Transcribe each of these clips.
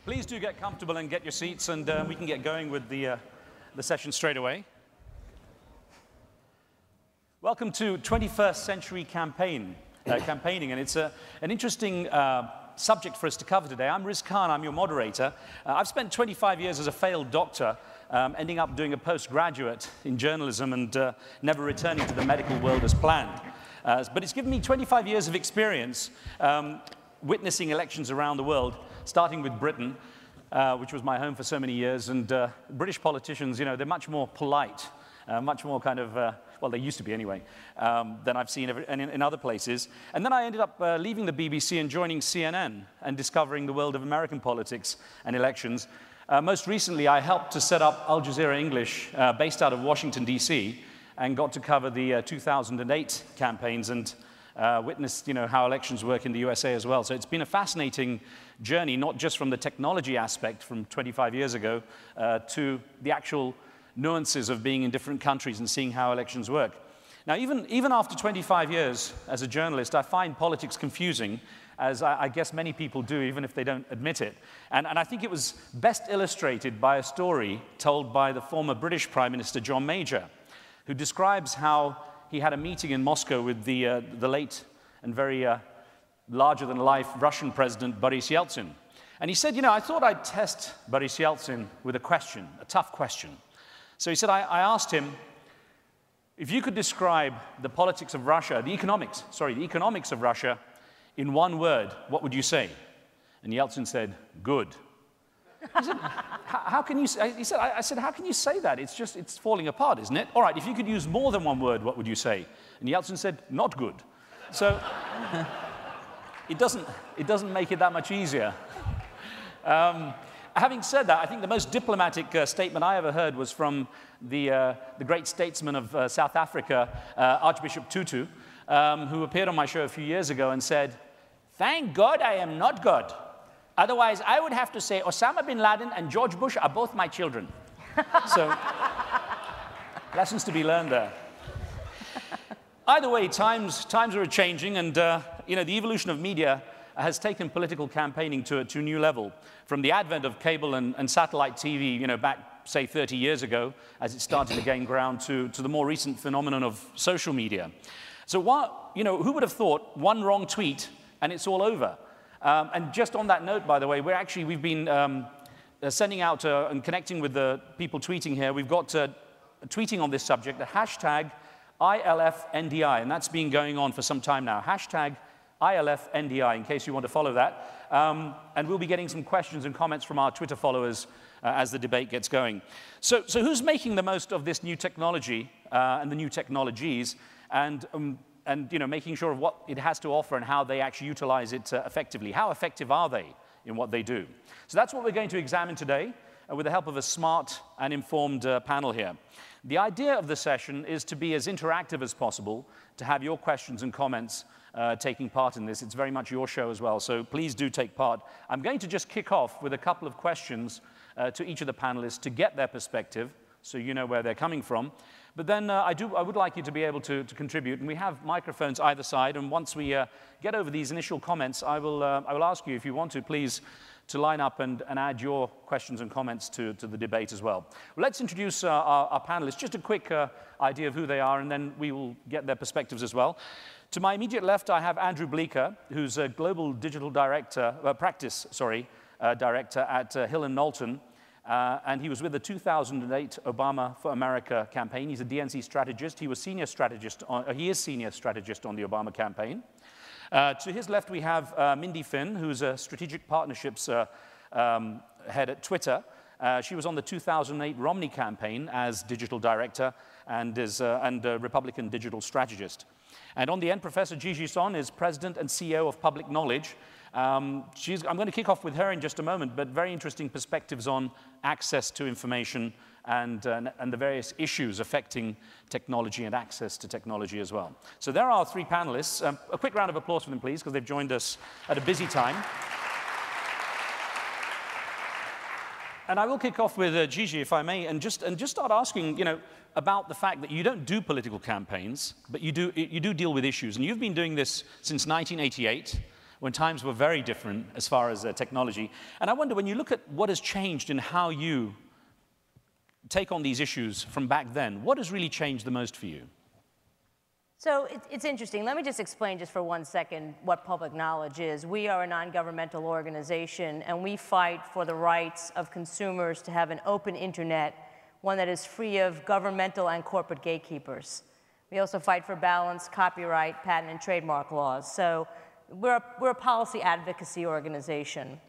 Please do get comfortable and get your seats, and we can get going with the session straight away. Welcome to 21st Century Campaigning, and it's an interesting subject for us to cover today. I'm Riz Khan, I'm your moderator. I've spent 25 years as a failed doctor, ending up doing a postgraduate in journalism and never returning to the medical world as planned. But it's given me 25 years of experience witnessing elections around the world, starting with Britain, which was my home for so many years. And British politicians, you know, they're much more polite, much more kind of, well, they used to be anyway, than I've seen in other places. And then I ended up leaving the BBC and joining CNN and discovering the world of American politics and elections. Most recently, I helped to set up Al Jazeera English, based out of Washington, D.C., and got to cover the 2008 campaigns and witnessed, you know, how elections work in the USA as well. So it's been a fascinating journey, not just from the technology aspect from 25 years ago to the actual nuances of being in different countries and seeing how elections work. Now, even after 25 years as a journalist, I find politics confusing, as I guess many people do, even if they don't admit it. And I think it was best illustrated by a story told by the former British Prime Minister John Major, who describes how he had a meeting in Moscow with the late and very larger-than-life Russian President Boris Yeltsin. And he said, you know, I thought I'd test Boris Yeltsin with a question, a tough question. So he said, I asked him, if you could describe the politics of Russia, the economics of Russia in one word, what would you say? And Yeltsin said, good. He said, how can you say, I said, how can you say that? It's falling apart, isn't it? All right, if you could use more than one word, what would you say? And Yeltsin said, not good. So it doesn't make it that much easier. Having said that, I think the most diplomatic statement I ever heard was from the great statesman of South Africa, Archbishop Tutu, who appeared on my show a few years ago and said, thank God I am not God. Otherwise, I would have to say Osama bin Laden and George Bush are both my children. So, lessons to be learned there. Either way, times are changing, and you know, the evolution of media has taken political campaigning to a new level. From the advent of cable and satellite TV, you know, back, say, 30 years ago, as it started to gain ground, to the more recent phenomenon of social media. So, you know, who would have thought one wrong tweet and it's all over? And just on that note, by the way, we've been sending out and connecting with the people tweeting here. We've got tweeting on this subject, the hashtag ILFNDI, and that's been going on for some time now. Hashtag ILFNDI, in case you want to follow that. And we'll be getting some questions and comments from our Twitter followers as the debate gets going. So who's making the most of this new technology and the new technologies, and you know, making sure of what it has to offer and how they actually utilize it effectively? How effective are they in what they do? So that's what we're going to examine today with the help of a smart and informed panel here. The idea of the session is to be as interactive as possible, to have your questions and comments taking part in this. It's very much your show as well, so please do take part. I'm going to just kick off with a couple of questions to each of the panelists to get their perspective, so you know where they're coming from. But then I would like you to be able to contribute, and we have microphones either side, and once we get over these initial comments, I will ask you, if you want to, please, to line up and add your questions and comments to the debate as well. Let's introduce our panelists. Just a quick idea of who they are, and then we will get their perspectives as well. To my immediate left, I have Andrew Bleeker, who's a Global Digital Director, Director at Hill & Knowlton. And he was with the 2008 Obama for America campaign. He's a DNC strategist. He is senior strategist on the Obama campaign. To his left, we have Mindy Finn, who's a strategic partnerships head at Twitter. She was on the 2008 Romney campaign as digital director and is a Republican digital strategist. And on the end, Professor Gigi Son is president and CEO of Public Knowledge. I'm going to kick off with her in just a moment, but very interesting perspectives on access to information and the various issues affecting technology and access to technology as well. So there are our three panelists. A quick round of applause for them, please, because they've joined us at a busy time. And I will kick off with Gigi, if I may, and just start asking, you know, about the fact that you don't do political campaigns, but you do deal with issues. And you've been doing this since 1988. when times were very different as far as technology. And I wonder, when you look at what has changed in how you take on these issues from back then, what has really changed the most for you? So it's interesting. Let me just explain just for 1 second what public knowledge is. We are a non-governmental organization, and we fight for the rights of consumers to have an open internet, one that is free of governmental and corporate gatekeepers. We also fight for balanced copyright, patent, and trademark laws. So we're a policy advocacy organization.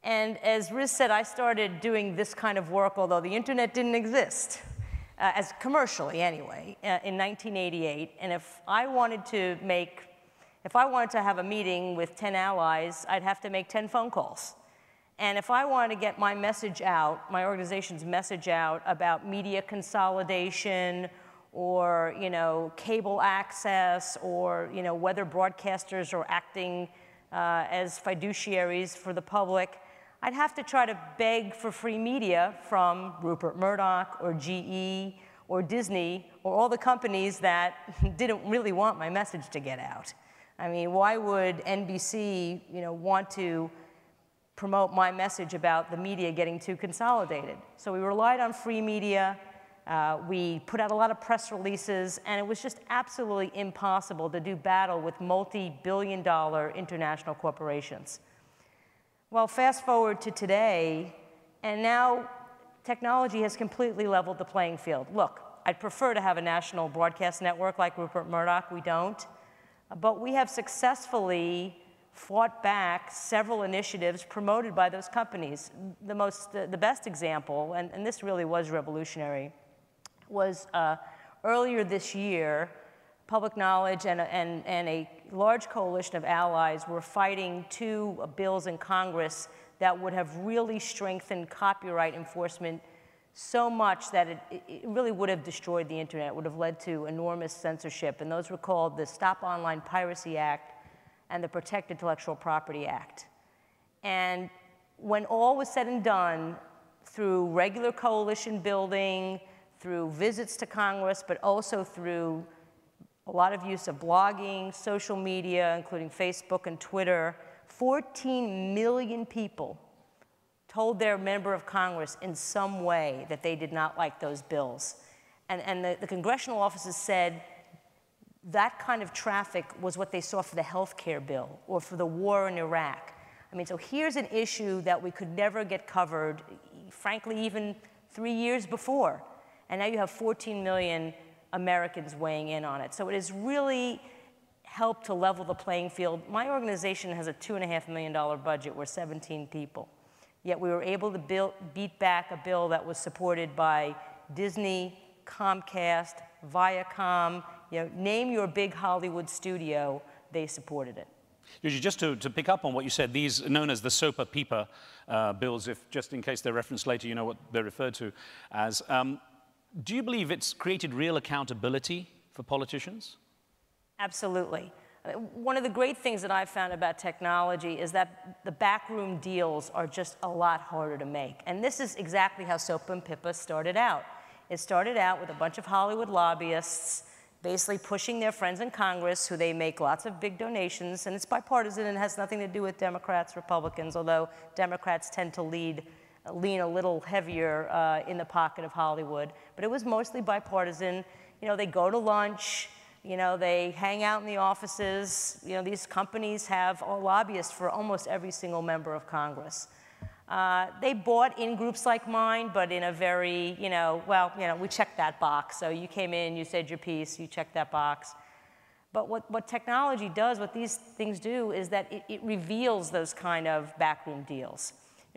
And as Riz said, I started doing this kind of work, although the internet didn't exist. As commercially anyway, in 1988. And if I wanted to have a meeting with 10 allies, I'd have to make 10 phone calls. And if I wanted to get my message out, my organization's message out about media consolidation, or cable access, or whether broadcasters are acting as fiduciaries for the public, I'd have to try to beg for free media from Rupert Murdoch or GE or Disney or all the companies that didn't really want my message to get out. I mean, why would NBC want to promote my message about the media getting too consolidated? So we relied on free media. We put out a lot of press releases, and it was just absolutely impossible to do battle with multi-billion-dollar international corporations. Well, fast forward to today, and now technology has completely leveled the playing field. Look, I'd prefer to have a national broadcast network like Rupert Murdoch. We don't. But we have successfully fought back several initiatives promoted by those companies. The best example, and this really was revolutionary, was earlier this year, public knowledge and a large coalition of allies were fighting 2 bills in Congress that would have really strengthened copyright enforcement so much that it really would have destroyed the internet, would have led to enormous censorship. And those were called the Stop Online Piracy Act and the Protect Intellectual Property Act. And when all was said and done, through regular coalition building, through visits to Congress, but also through a lot of use of blogging, social media, including Facebook and Twitter, 14 million people told their member of Congress in some way that they did not like those bills. And the congressional offices said that kind of traffic was what they saw for the health care bill or for the war in Iraq. I mean, so here's an issue that we could never get covered, frankly, even 3 years before. And now you have 14 million Americans weighing in on it. So it has really helped to level the playing field. My organization has a $2.5 million budget. We're 17 people. Yet we were able to beat back a bill that was supported by Disney, Comcast, Viacom, name your big Hollywood studio, they supported it. Eugene, just to pick up on what you said, these are known as the SOPA PIPA bills, just in case they're referenced later, you know what they're referred to as. Do you believe it's created real accountability for politicians? Absolutely. One of the great things that I've found about technology is that the backroom deals are just a lot harder to make. And this is exactly how SOPA and PIPA started out. It started out with a bunch of Hollywood lobbyists basically pushing their friends in Congress, who they make lots of big donations, and it's bipartisan and has nothing to do with Democrats, Republicans, although Democrats tend to lean a little heavier in the pocket of Hollywood. But it was mostly bipartisan. They go to lunch, they hang out in the offices. These companies have lobbyists for almost every single member of Congress. They bought in groups like mine, but in a very, we checked that box. So you came in, you said your piece, you checked that box. But what technology does, what these things do, is that it reveals those kind of backroom deals.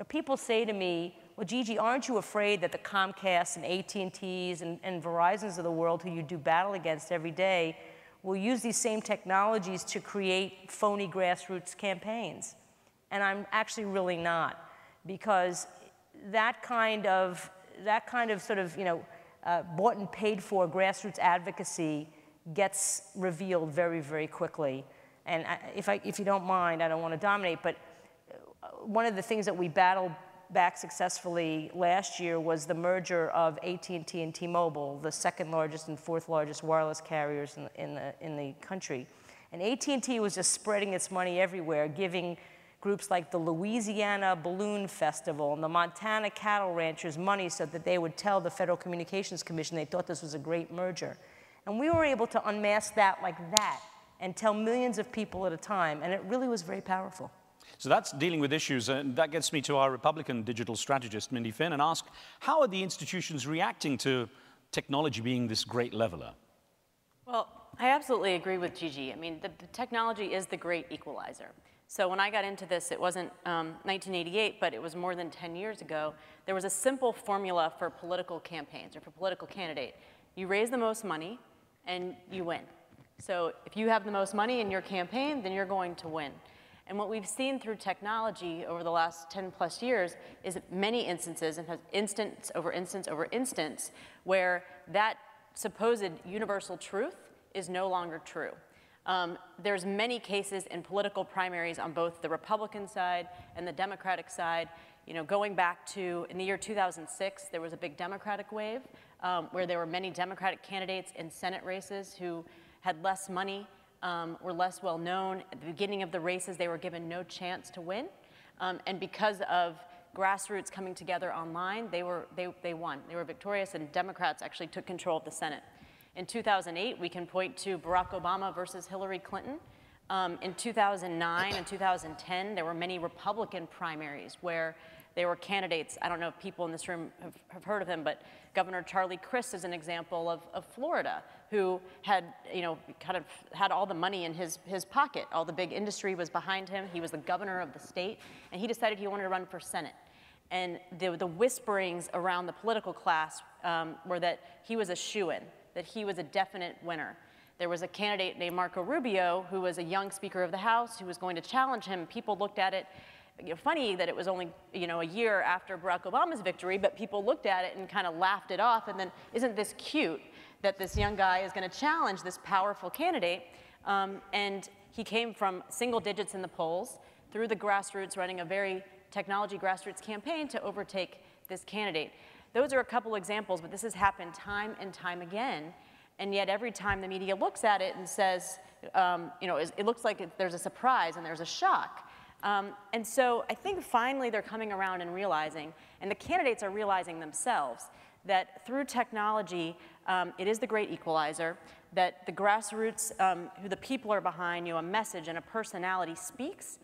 People say to me, well, Gigi, aren't you afraid that the Comcasts and AT&Ts and Verizons of the world, who you do battle against every day, will use these same technologies to create phony grassroots campaigns? And I'm actually really not. Because that kind of sort of bought and paid for grassroots advocacy gets revealed very, very quickly. And if you don't mind, I don't want to dominate, but one of the things that we battled back successfully last year was the merger of AT&T and T-Mobile, the second largest and fourth largest wireless carriers in the country. And AT&T was just spreading its money everywhere, giving groups like the Louisiana Balloon Festival and the Montana Cattle Ranchers money so that they would tell the Federal Communications Commission they thought this was a great merger. And we were able to unmask that like that and tell millions of people at a time, and it really was very powerful. So that's dealing with issues, and that gets me to our Republican digital strategist, Mindy Finn, and ask, how are the institutions reacting to technology being this great leveler? Well, I absolutely agree with Gigi. I mean, the technology is the great equalizer. So when I got into this, it wasn't 1988, but it was more than 10 years ago. There was a simple formula for political campaigns or for political candidate. You raise the most money and you win. So if you have the most money in your campaign, then you're going to win. And what we've seen through technology over the last 10 plus years is many instances, and instance over instance over instance, where that supposed universal truth is no longer true. There's many cases in political primaries on both the Republican side and the Democratic side. You know, going back to, in the year 2006, there was a big Democratic wave where there were many Democratic candidates in Senate races who had less money, were less well known. At the beginning of the races, they were given no chance to win. And because of Grassroots coming together online, they won. They were victorious, and Democrats actually took control of the Senate. In 2008, we can point to Barack Obama versus Hillary Clinton. In 2009 and 2010, there were many Republican primaries where there were candidates. I don't know if people in this room have heard of him, but Governor Charlie Crist is an example of Florida, who had, you know, kind of had all the money in his pocket. All the big industry was behind him. He was the governor of the state, and he decided he wanted to run for Senate. And the whisperings around the political class were that he was a shoo-in, that he was a definite winner. There was a candidate named Marco Rubio, who was a young Speaker of the House, who was going to challenge him. People looked at it, you know, funny that it was only, you know, a year after Barack Obama's victory, but people looked at it and kind of laughed it off, and then, isn't this cute that this young guy is going to challenge this powerful candidate? And he came from single digits in the polls through the grassroots, running a very technology grassroots campaign to overtake this candidate. Those are a couple examples, but this has happened time and time again. And yet every time the media looks at it and says, you know, it looks like there's a surprise and there's a shock. And so I think finally they're coming around and realizing, and the candidates are realizing themselves, that through technology, it is the great equalizer, that the grassroots, who the people are behind, you know, a message and a personality speaks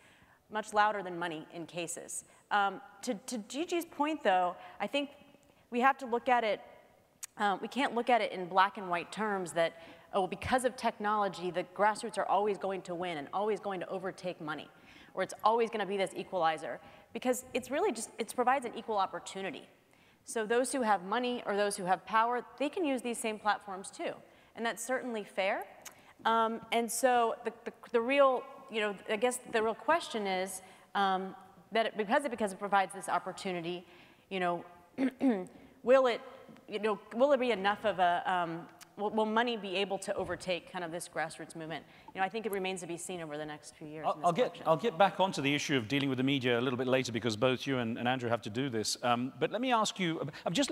much louder than money in cases. To Gigi's point, though, I think we have to look at it, we can't look at it in black and white terms that, oh, because of technology, the grassroots are always going to win and always going to overtake money, or it's always going to be this equalizer, because it's really just, it provides an equal opportunity. So those who have money or those who have power, they can use these same platforms too, and that's certainly fair. And so the real, you know, I guess the real question is that because it provides this opportunity, you know, will it be enough of a, will money be able to overtake kind of this grassroots movement? You know, I think it remains to be seen over the next few years. I'll get back onto the issue of dealing with the media a little bit later, because both you and Andrew have to do this. But let me ask you, I've just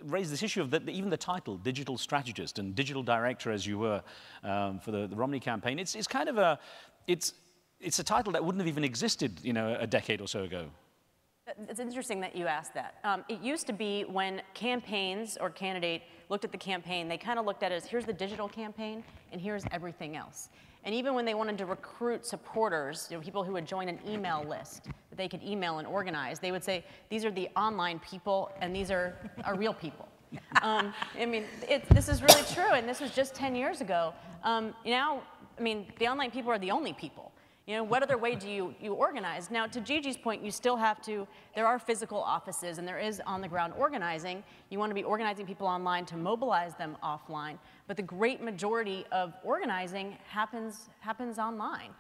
raised this issue of even the title, digital strategist and digital director, as you were for the Romney campaign. It's kind of a, it's a title that wouldn't have even existed, you know, a decade or so ago. It's interesting that you asked that. It used to be when campaigns or candidate looked at the campaign, they kind of looked at it as, here's the digital campaign, and here's everything else. And even when they wanted to recruit supporters, you know, people who would join an email list that they could email and organize, they would say, these are the online people, and these are real people. I mean, this is really true, and this was just 10 years ago. Now, I mean, the online people are the only people. You know, what other way do you organize? Now, to Gigi's point, you still have to, there are physical offices and there is on-the-ground organizing. You want to be organizing people online to mobilize them offline, but the great majority of organizing happens online.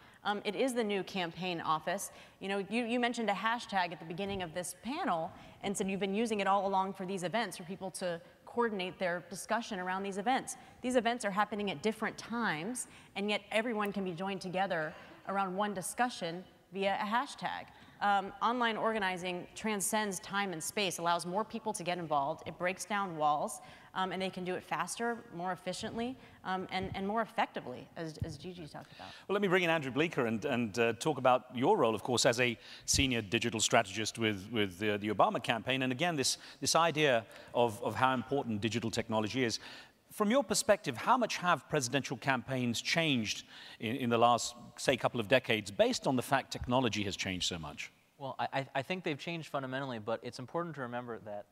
It is the new campaign office. You know, you mentioned a hashtag at the beginning of this panel and said you've been using it all along for these events for people to coordinate their discussion around these events. These events are happening at different times, and yet everyone can be joined together around one discussion via a hashtag. online organizing transcends time and space, allows more people to get involved. It breaks down walls, and they can do it faster, more efficiently, and more effectively, as Gigi talked about. Well, let me bring in Andrew Bleeker and talk about your role, of course, as a senior digital strategist with the Obama campaign. And again, this idea of how important digital technology is. From your perspective, how much have presidential campaigns changed in the last, say, couple of decades based on the fact technology has changed so much? Well, I think they've changed fundamentally, but it's important to remember that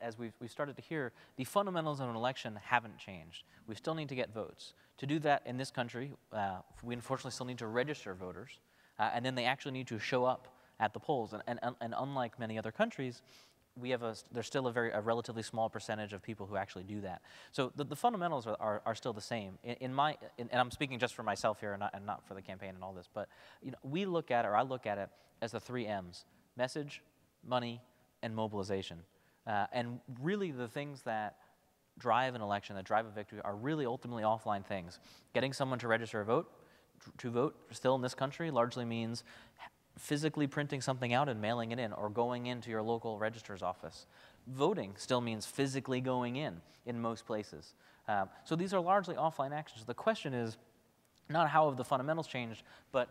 as we've started to hear, the fundamentals of an election haven't changed. We still need to get votes. To do that in this country, we unfortunately still need to register voters, and then they actually need to show up at the polls. And unlike many other countries, there's still a relatively small percentage of people who actually do that. So the fundamentals are still the same. And I'm speaking just for myself here and not for the campaign and all this, but I look at it as the 3 M's: message, money, and mobilization. And really the things that drive an election, that drive a victory, are really ultimately offline things. Getting someone to register to vote still in this country largely means physically printing something out and mailing it in, or going into your local registrar's office. Voting still means physically going in most places. So these are largely offline actions. The question is not how have the fundamentals changed, but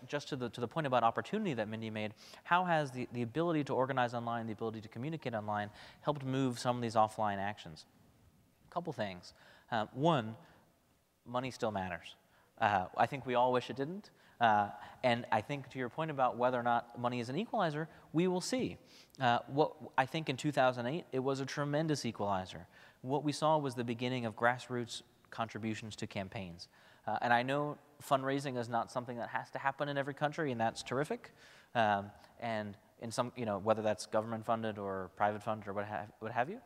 just to the point about opportunity that Mindy made, how has the ability to organize online, the ability to communicate online, helped move some of these offline actions? A couple things. One, money still matters. I think we all wish it didn't. And I think to your point about whether or not money is an equalizer, we will see. I think in 2008, it was a tremendous equalizer. What we saw was the beginning of grassroots contributions to campaigns. And I know fundraising is not something that has to happen in every country, and that's terrific. And in some, whether that's government funded or private funded or what have you,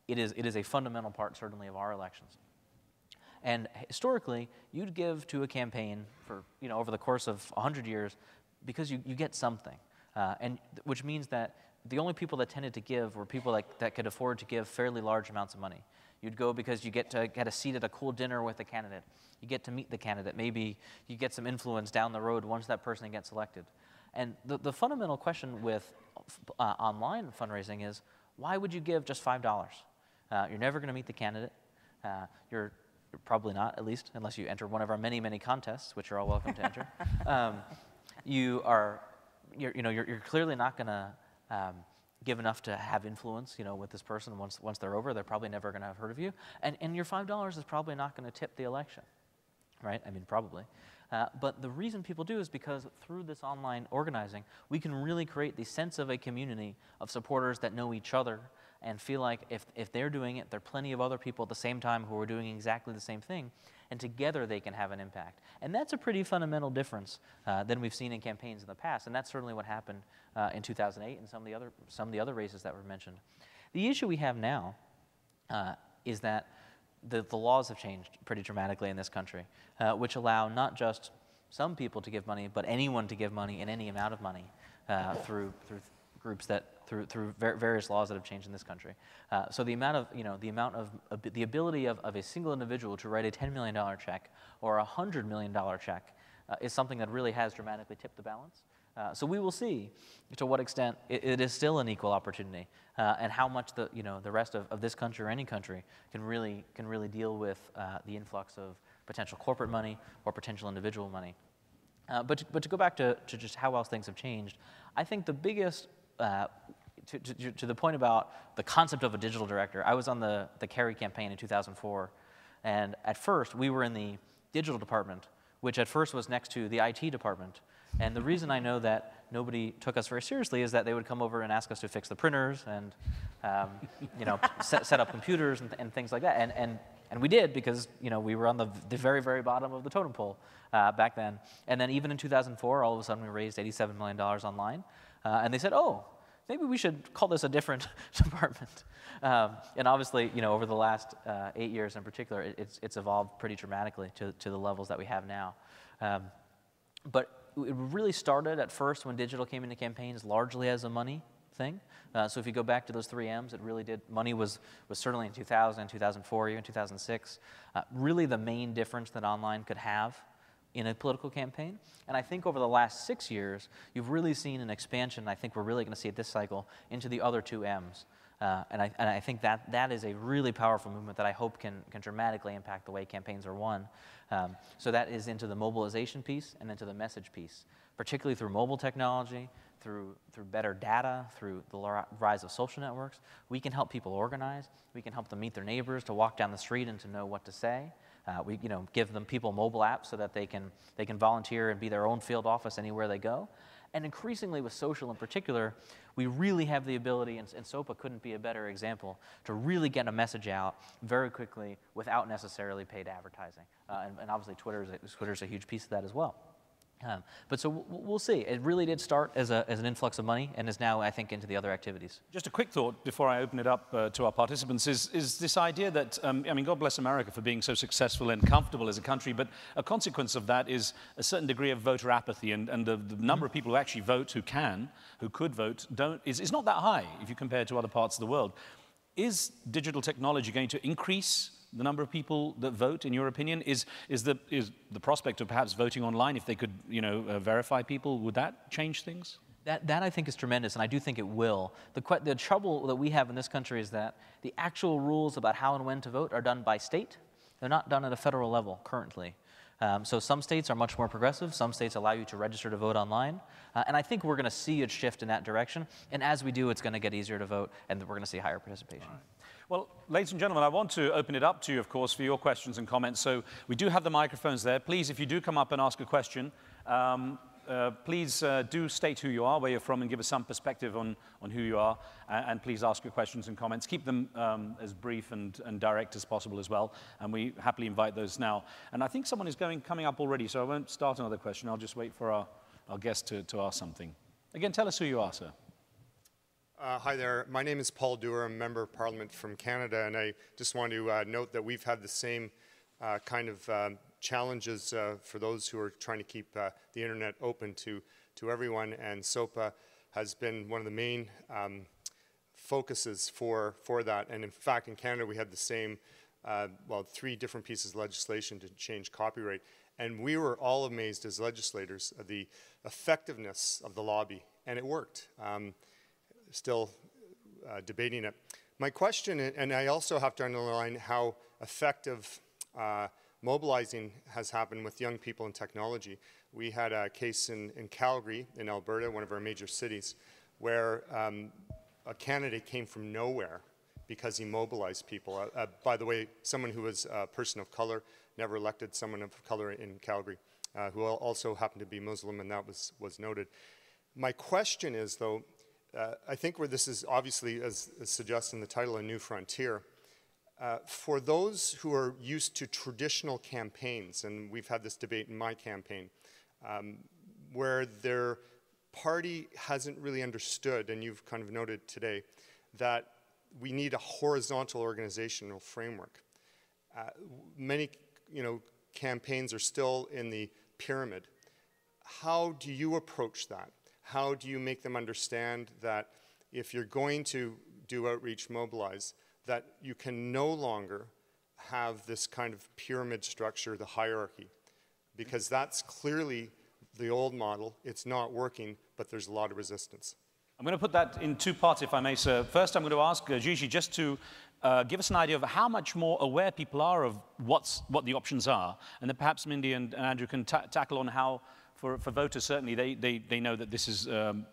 it is a fundamental part, certainly, of our elections. And historically, you'd give to a campaign for, over the course of 100 years because you get something. And which means that the only people that tended to give were people that could afford to give fairly large amounts of money. You'd go because you get to get a seat at a cool dinner with the candidate. You get to meet the candidate. Maybe you get some influence down the road once that person gets elected. And the fundamental question with online fundraising is, why would you give just $5? You're never going to meet the candidate. You're probably not, at least, unless you enter one of our many, many contests, which you're all welcome to enter. You're clearly not going to give enough to have influence, with this person once they're over. They're probably never going to have heard of you, and your $5 is probably not going to tip the election, right? I mean, probably. But the reason people do is because through this online organizing, we can really create the sense of a community of supporters that know each other and feel like if they're doing it, there are plenty of other people at the same time who are doing exactly the same thing, and together they can have an impact. And that's a pretty fundamental difference than we've seen in campaigns in the past, and that's certainly what happened in 2008 and some of the other races that were mentioned. The issue we have now is that the laws have changed pretty dramatically in this country, which allow not just some people to give money, but anyone to give money and any amount of money through groups through various laws that have changed in this country. So the ability of a single individual to write a $10 million check or a $100 million check is something that really has dramatically tipped the balance. So we will see to what extent it is still an equal opportunity, and how much the rest of this country or any country can really deal with the influx of potential corporate money or potential individual money. But to go back to just how else things have changed, I think the biggest to the point about the concept of a digital director, I was on the Kerry campaign in 2004, and at first we were in the digital department, which at first was next to the IT department. And the reason I know that nobody took us very seriously is that they would come over and ask us to fix the printers and set up computers and things like that. And we did, because we were on the very, very bottom of the totem pole back then. And then even in 2004, all of a sudden we raised $87 million online. And they said, oh, maybe we should call this a different department. And obviously, over the last 8 years in particular, it's evolved pretty dramatically to the levels that we have now. But it really started at first when digital came into campaigns largely as a money thing. So if you go back to those 3 M's, it really did. Money was certainly in 2000, 2004, even 2006. Really the main difference that online could have in a political campaign. And I think over the last 6 years, you've really seen an expansion, I think we're really going to see it this cycle, into the other two M's. And I think that is a really powerful movement that I hope can dramatically impact the way campaigns are won. So that is into the mobilization piece and into the message piece, particularly through mobile technology, through better data, through the rise of social networks. We can help people organize. We can help them meet their neighbors, to walk down the street and to know what to say. We give them people mobile apps so that they can volunteer and be their own field office anywhere they go. And increasingly with social in particular, we really have the ability, and SOPA couldn't be a better example, to really get a message out very quickly without necessarily paid advertising. And obviously Twitter's a huge piece of that as well. But so we'll see. It really did start as an influx of money and is now, I think, into the other activities. Just a quick thought before I open it up to our participants is this idea that, I mean, God bless America for being so successful and comfortable as a country, but a consequence of that is a certain degree of voter apathy, and the number of people who actually vote, who could vote, is not that high if you compare it to other parts of the world. Is digital technology going to increase the number of people that vote, in your opinion? Is the prospect of perhaps voting online, if they could, verify people, would that change things? That I think is tremendous, and I do think it will. The trouble that we have in this country is that the actual rules about how and when to vote are done by state. They're not done at a federal level currently. So some states are much more progressive. Some states allow you to register to vote online. And I think we're going to see a shift in that direction. And as we do, it's going to get easier to vote, and we're going to see higher participation. Right. Well, ladies and gentlemen, I want to open it up to you, of course, for your questions and comments. So we do have the microphones there. Please, if you do come up and ask a question, please do state who you are, where you're from, and give us some perspective on who you are. And please ask your questions and comments. Keep them as brief and direct as possible as well. And we happily invite those now. And I think someone is coming up already, so I won't start another question. I'll just wait for our guest to ask something. Again, tell us who you are, sir. Hi there. My name is Paul Dewar. I'm a Member of Parliament from Canada, and I just want to note that we've had the same kind of challenges for those who are trying to keep the internet open to everyone, and SOPA has been one of the main focuses for that. And in fact, in Canada, we had the same, 3 different pieces of legislation to change copyright, and we were all amazed as legislators at the effectiveness of the lobby, and it worked. Still debating it. My question, and I also have to underline how effective mobilizing has happened with young people in technology. We had a case in Calgary, in Alberta, one of our major cities, where a candidate came from nowhere because he mobilized people. By the way, someone who was a person of color, never elected someone of color in Calgary, who also happened to be Muslim, and that was noted. My question is, though, I think where this is obviously, as suggested in the title, a new frontier, for those who are used to traditional campaigns, and we've had this debate in my campaign, where their party hasn't really understood, and you've kind of noted today, that we need a horizontal organizational framework. Many campaigns are still in the pyramid. How do you approach that? How do you make them understand that if you're going to do outreach, mobilize, that you can no longer have this kind of pyramid structure, the hierarchy? Because that's clearly the old model. It's not working, but there's a lot of resistance. I'm going to put that in 2 parts, if I may, sir. First, I'm going to ask Gigi just to give us an idea of how much more aware people are of what the options are, and then perhaps Mindy and Andrew can tackle on how, for voters, certainly, they know that this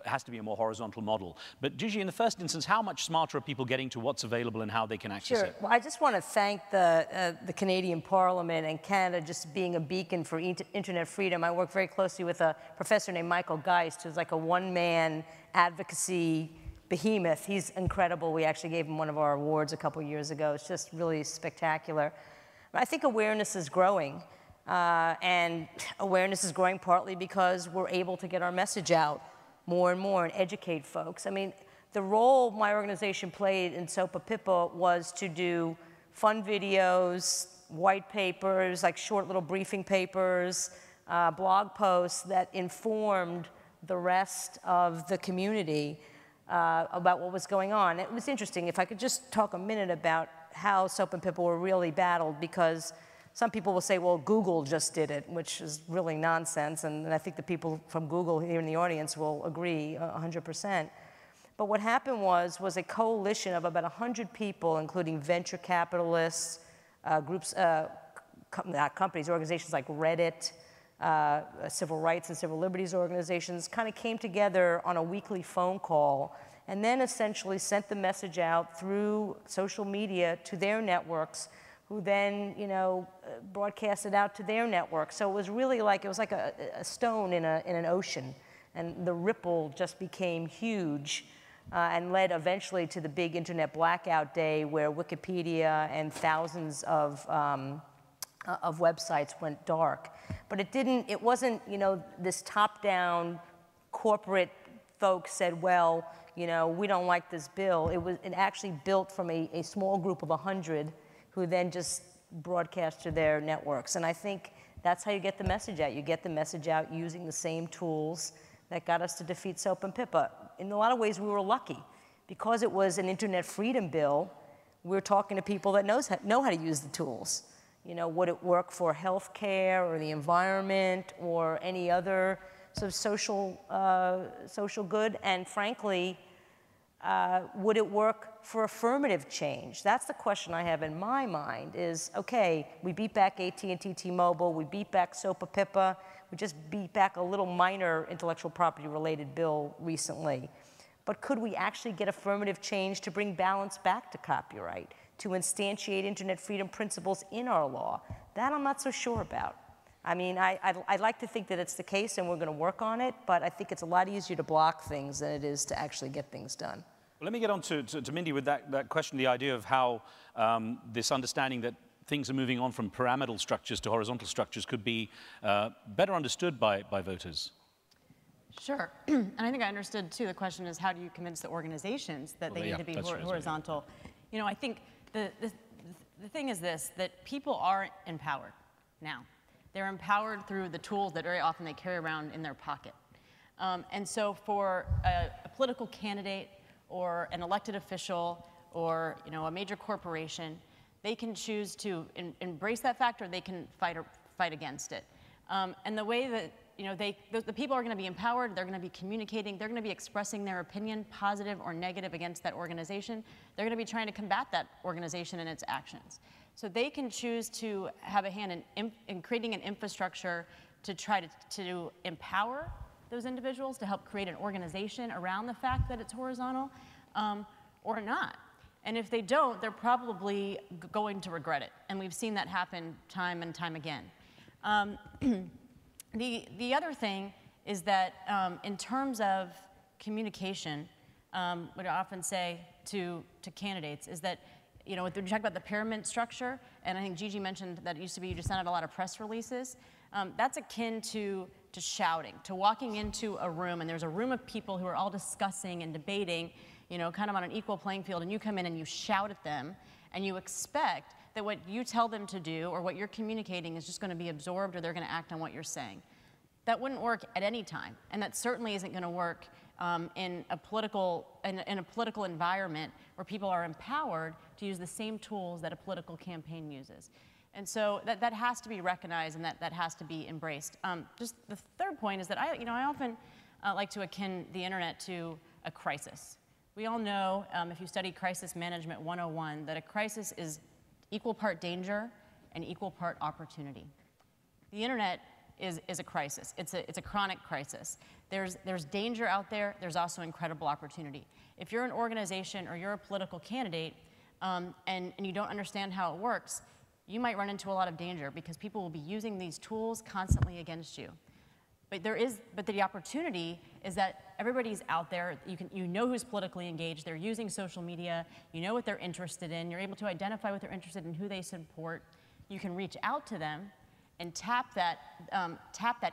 has to be a more horizontal model. But Gigi, in the first instance, how much smarter are people getting to what's available and how they can access it? Well, I just want to thank the Canadian Parliament and Canada just being a beacon for internet freedom. I work very closely with a professor named Michael Geist, who's like a one-man advocacy behemoth. He's incredible. We actually gave him one of our awards a couple years ago. It's just really spectacular. I think awareness is growing. And awareness is growing partly because we're able to get our message out more and more and educate folks. I mean, the role my organization played in SOPA PIPA was to do fun videos, white papers, like short little briefing papers, blog posts that informed the rest of the community about what was going on. It was interesting. If I could just talk a minute about how SOPA and PIPA were really battled, because some people will say, well, Google just did it, which is really nonsense, and I think the people from Google here in the audience will agree 100%. But what happened was a coalition of about 100 people, including venture capitalists, groups, companies, organizations like Reddit, civil rights and civil liberties organizations, kind of came together on a weekly phone call and then essentially sent the message out through social media to their networks, who then, broadcast it out to their network. So it was really like, it was like a stone in an ocean, and the ripple just became huge and led eventually to the big internet blackout day where Wikipedia and thousands of websites went dark. But it wasn't, this top-down corporate folks said, well, we don't like this bill. It actually built from a small group of 100 who then just broadcast to their networks. And I think that's how you get the message out. You get the message out using the same tools that got us to defeat SOAP and PIPA. In a lot of ways, we were lucky. Because it was an internet freedom bill, we're talking to people that know how to use the tools. Would it work for healthcare or the environment or any other sort of social good? And frankly, would it work for affirmative change? That's the question I have in my mind is, okay, we beat back AT&T T-Mobile, we beat back SOPA PIPA, we just beat back a little minor intellectual property related bill recently. But could we actually get affirmative change to bring balance back to copyright, to instantiate internet freedom principles in our law? That I'm not so sure about. I mean, I'd like to think that it's the case and we're going to work on it, but I think it's a lot easier to block things than it is to actually get things done. Well, let me get on to Mindy with that question, the idea of how this understanding that things are moving on from pyramidal structures to horizontal structures could be better understood by voters. Sure, and I think I understood too, the question is how do you convince the organizations that they need to be horizontal? I think the thing is this, that people are empowered now. They're empowered through the tools that very often they carry around in their pocket. And so for a political candidate or an elected official or a major corporation, they can choose to embrace that fact or they can fight against it. And the way that the people are going to be empowered, they're going to be communicating, they're going to be expressing their opinion, positive or negative, against that organization. They're going to be trying to combat that organization and its actions. So they can choose to have a hand in creating an infrastructure to try to empower those individuals, to help create an organization around the fact that it's horizontal, or not. And if they don't, they're probably going to regret it. And we've seen that happen time and time again. The other thing is that in terms of communication, what I often say to candidates is that, when you talk about the pyramid structure, and I think Gigi mentioned that it used to be you just sent out a lot of press releases, that's akin to shouting, to walking into a room, and there's a room of people who are all discussing and debating, kind of on an equal playing field, and you come in and you shout at them, and you expect that what you tell them to do or what you're communicating is just going to be absorbed or they're going to act on what you're saying. That wouldn't work at any time, and that certainly isn't going to work in a political environment where people are empowered to use the same tools that a political campaign uses. And so that has to be recognized and that has to be embraced. Just the third point is that I often like to akin the internet to a crisis. We all know, if you study Crisis Management 101, that a crisis is equal part danger and equal part opportunity. The internet is a crisis. It's a chronic crisis. There's danger out there. There's also incredible opportunity. If you're an organization or you're a political candidate and you don't understand how it works, you might run into a lot of danger because people will be using these tools constantly against you. But the opportunity is that everybody's out there. You know who's politically engaged. They're using social media. You know what they're interested in. You're able to identify what they're interested in, who they support. You can reach out to them and tap that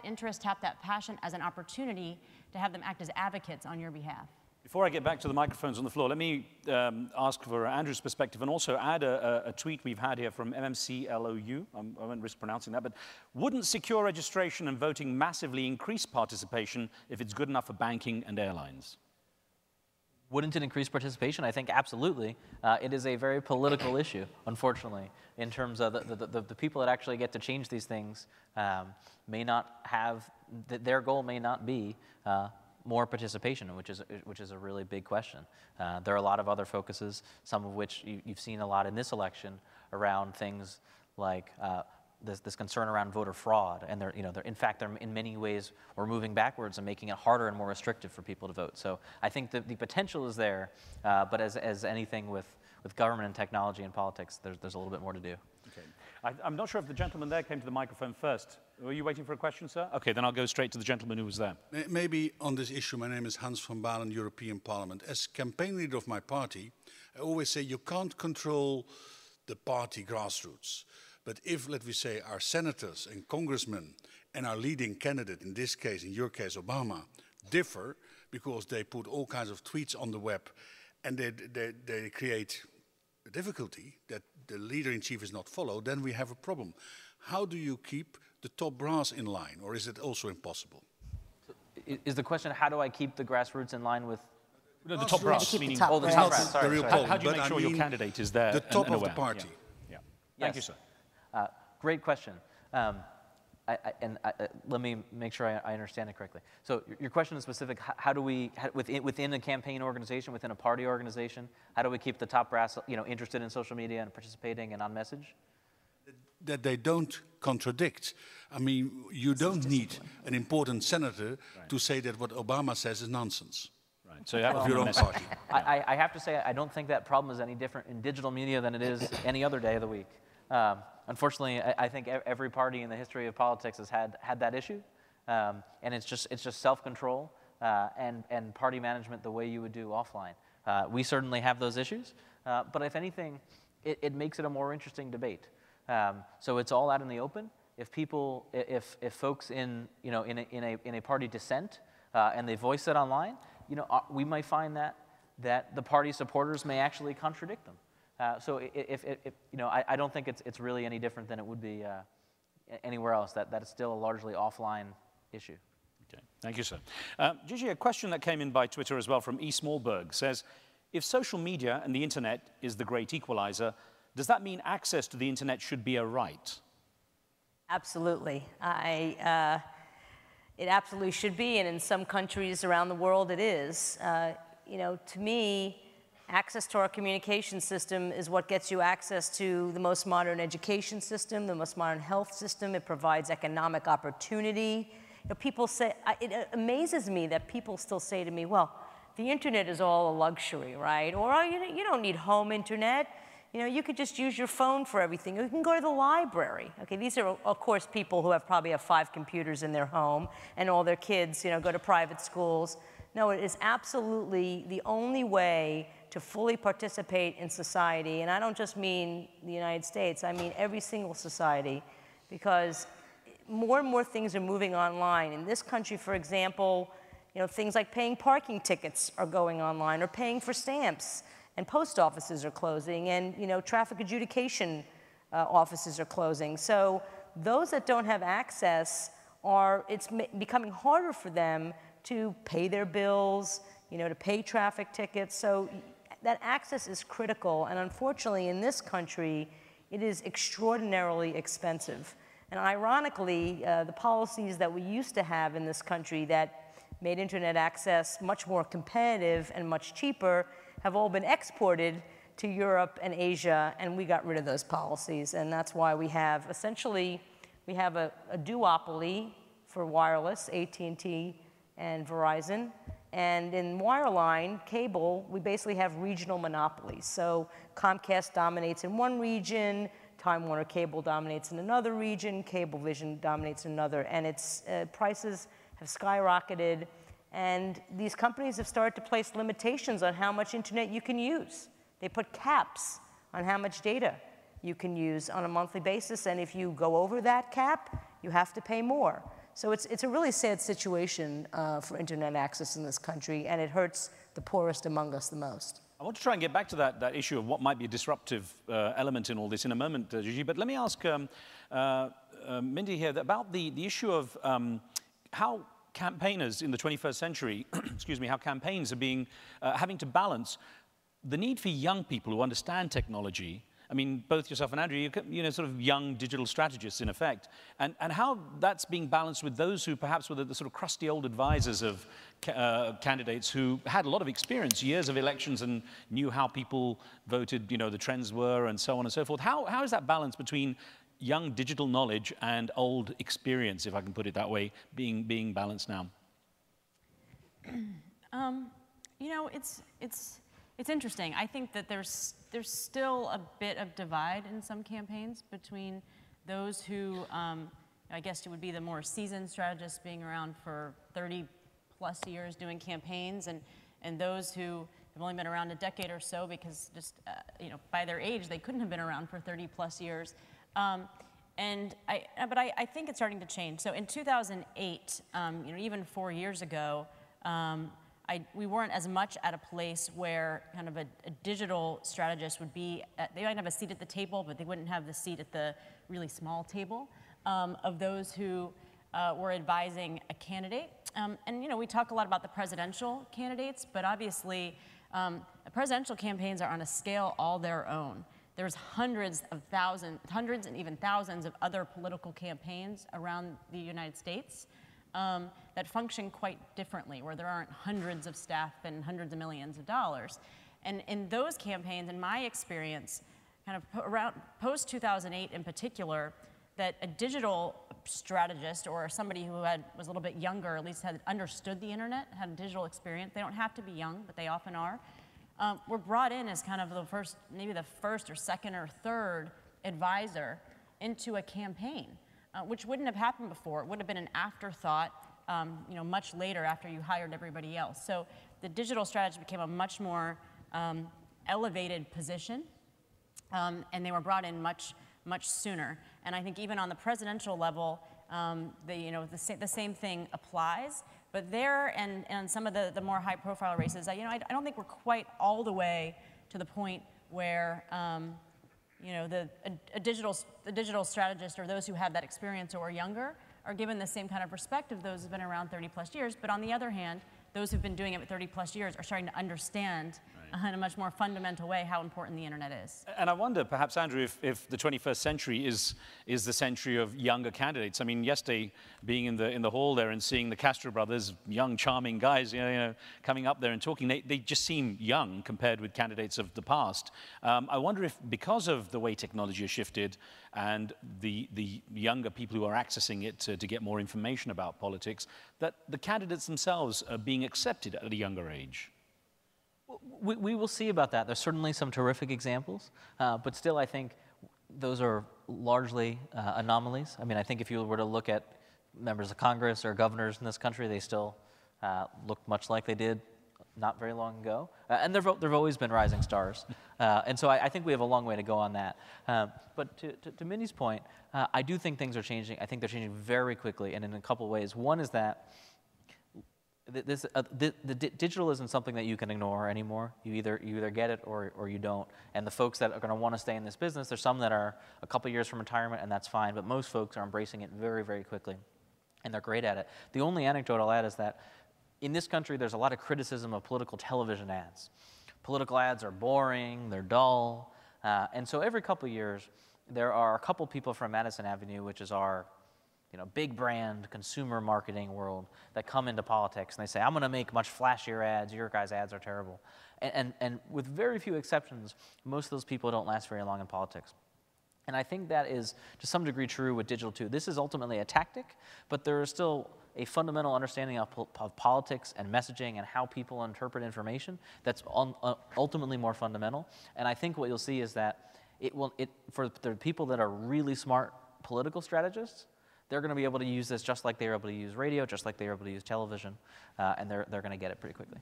interest, tap that passion as an opportunity to have them act as advocates on your behalf. Before I get back to the microphones on the floor, let me ask for Andrew's perspective and also add a tweet we've had here from MMCLOU. I won't risk pronouncing that, but wouldn't secure registration and voting massively increase participation if it's good enough for banking and airlines? Wouldn't it increase participation? I think absolutely. It is a very political issue, unfortunately, in terms of the people that actually get to change these things may not have, their goal may not be more participation, which is a really big question. There are a lot of other focuses, some of which you've seen a lot in this election around things like this concern around voter fraud, and in fact, they're in many ways we're moving backwards and making it harder and more restrictive for people to vote. So I think the potential is there, but as anything with government and technology and politics, there's a little bit more to do. Okay. I'm not sure if the gentleman there came to the microphone first. Were you waiting for a question, sir? Okay, then I'll go straight to the gentleman who was there. Maybe on this issue, my name is Hans van Baalen, European Parliament. As campaign leader of my party, I always say you can't control the party grassroots. But if, let me say, our senators and congressmen and our leading candidate, in this case, in your case, Obama, differ because they put all kinds of tweets on the web and they create a difficulty that the leader-in-chief is not followed, then we have a problem. How do you keep the top brass in line, or is it also impossible? Is the question, how do I keep the grassroots in line with? No, the top brass, meaning the top brass. Sorry. How do you make sure your candidate is there? The top and of the aware? party. Yeah. Yes. Thank you, sir. Great question. Let me make sure I understand it correctly. So your question is specific. How do we, within a campaign organization, within a party organization, how do we keep the top brass, interested in social media and participating and on message? That they don't contradict. I mean, you don't need an important senator to say that what Obama says is nonsense. Right. So you have your own party. I have to say, I don't think that problem is any different in digital media than it is any other day of the week. Unfortunately, I think every party in the history of politics has had that issue, and it's just self-control and party management the way you would do offline. We certainly have those issues, but if anything, it makes it a more interesting debate. So it's all out in the open. If folks in a party dissent and they voice it online, we might find that the party supporters may actually contradict them. So I don't think it's really any different than it would be anywhere else. That is still a largely offline issue. Okay, thank you, sir. Gigi, a question that came in by Twitter as well from E. Smallberg says, if social media and the internet is the great equalizer, does that mean access to the internet should be a right? Absolutely. It absolutely should be, and in some countries around the world it is. To me, access to our communication system is what gets you access to the most modern education system, the most modern health system. It provides economic opportunity. People say, it amazes me that people still say to me, well, the internet is all a luxury, right? Or oh, you don't need home internet. You could just use your phone for everything. You can go to the library. Okay, these are, of course, people who probably have 5 computers in their home and all their kids, go to private schools. No, it is absolutely the only way to fully participate in society. And I don't just mean the United States. I mean every single society, because more and more things are moving online. In this country, for example, things like paying parking tickets are going online, or paying for stamps. And post offices are closing, and traffic adjudication offices are closing. So those that don't have access it's becoming harder for them to pay their bills, to pay traffic tickets. So that access is critical, and unfortunately in this country, it is extraordinarily expensive. And ironically, the policies that we used to have in this country that made internet access much more competitive and much cheaper have all been exported to Europe and Asia, and we got rid of those policies. And that's why we have, essentially, we have a duopoly for wireless, AT&T and Verizon. And in wireline, cable, we basically have regional monopolies. So Comcast dominates in one region, Time Warner Cable dominates in another region, Cablevision dominates in another, and its prices have skyrocketed. And these companies have started to place limitations on how much internet you can use. They put caps on how much data you can use on a monthly basis, and if you go over that cap, you have to pay more. So it's a really sad situation for internet access in this country, and it hurts the poorest among us the most. I want to try and get back to that issue of what might be a disruptive element in all this in a moment, Gigi, but let me ask Mindy here about the issue of how campaigners in the 21st century, excuse me, how campaigns are being, having to balance the need for young people who understand technology. I mean, both yourself and Andrew, you know, sort of young digital strategists in effect, and how that's being balanced with those who perhaps were the sort of crusty old advisors of candidates who had a lot of experience, years of elections, and knew how people voted, you know, the trends were, and so on and so forth. How is that balance between young digital knowledge and old experience, if I can put it that way, being balanced now? You know, it's interesting. I think that there's still a bit of divide in some campaigns between those who, I guess it would be the more seasoned strategists being around for 30+ years doing campaigns, and those who have only been around a decade or so because just, you know, by their age, they couldn't have been around for 30+ years. But I think it's starting to change. So in 2008, you know, even 4 years ago, we weren't as much at a place where kind of a digital strategist would be, they might have a seat at the table, but they wouldn't have the seat at the really small table of those who were advising a candidate. And, you know, we talk a lot about the presidential candidates, but obviously the presidential campaigns are on a scale all their own. There's hundreds and even thousands of other political campaigns around the United States that function quite differently, where there aren't hundreds of staff and hundreds of millions of dollars. And in those campaigns, in my experience, kind of around post-2008 in particular, that a digital strategist or somebody who was a little bit younger, at least had understood the internet, had a digital experience, they don't have to be young, but they often are, were brought in as kind of the first, maybe the first or second or third advisor into a campaign. Which wouldn't have happened before. It would have been an afterthought, you know, much later after you hired everybody else. So the digital strategy became a much more elevated position, and they were brought in much sooner. And I think even on the presidential level, the same thing applies. But there and some of the more high-profile races, I don't think we're quite all the way to the point where you know, the digital strategist or those who have that experience or are younger are given the same kind of respect of those who've been around 30+ years. But on the other hand, those who've been doing it for 30+ years are starting to understand in a much more fundamental way how important the internet is. And I wonder, perhaps, Andrew, if the 21st century is the century of younger candidates. I mean, yesterday, being in the hall there and seeing the Castro brothers, young, charming guys, you know, coming up there and talking, they just seem young compared with candidates of the past. I wonder if, because of the way technology has shifted and the younger people who are accessing it to get more information about politics, that the candidates themselves are being accepted at a younger age. We will see about that. There's certainly some terrific examples, but still I think those are largely anomalies. I mean, I think if you were to look at members of Congress or governors in this country, they still look much like they did not very long ago. And there have always been rising stars. And so I think we have a long way to go on that. But to Minnie's point, I do think things are changing. I think they're changing very quickly and in a couple ways. One is that digital isn't something that you can ignore anymore. You either get it or you don't. And the folks that are going to want to stay in this business, there's some that are a couple years from retirement, and that's fine. But most folks are embracing it very, very quickly, and they're great at it. The only anecdote I'll add is that in this country, there's a lot of criticism of political television ads. Political ads are boring, they're dull, and so every couple of years, there are a couple people from Madison Avenue, which is our big brand consumer marketing world, that come into politics and they say, I'm going to make much flashier ads, your guys' ads are terrible. And with very few exceptions, most of those people don't last very long in politics. And I think that is to some degree true with digital too. This is ultimately a tactic, but there is still a fundamental understanding of politics and messaging and how people interpret information that's ultimately more fundamental. And I think what you'll see is that for the people that are really smart political strategists, they're going to be able to use this just like they were able to use radio, just like they were able to use television, and they're going to get it pretty quickly.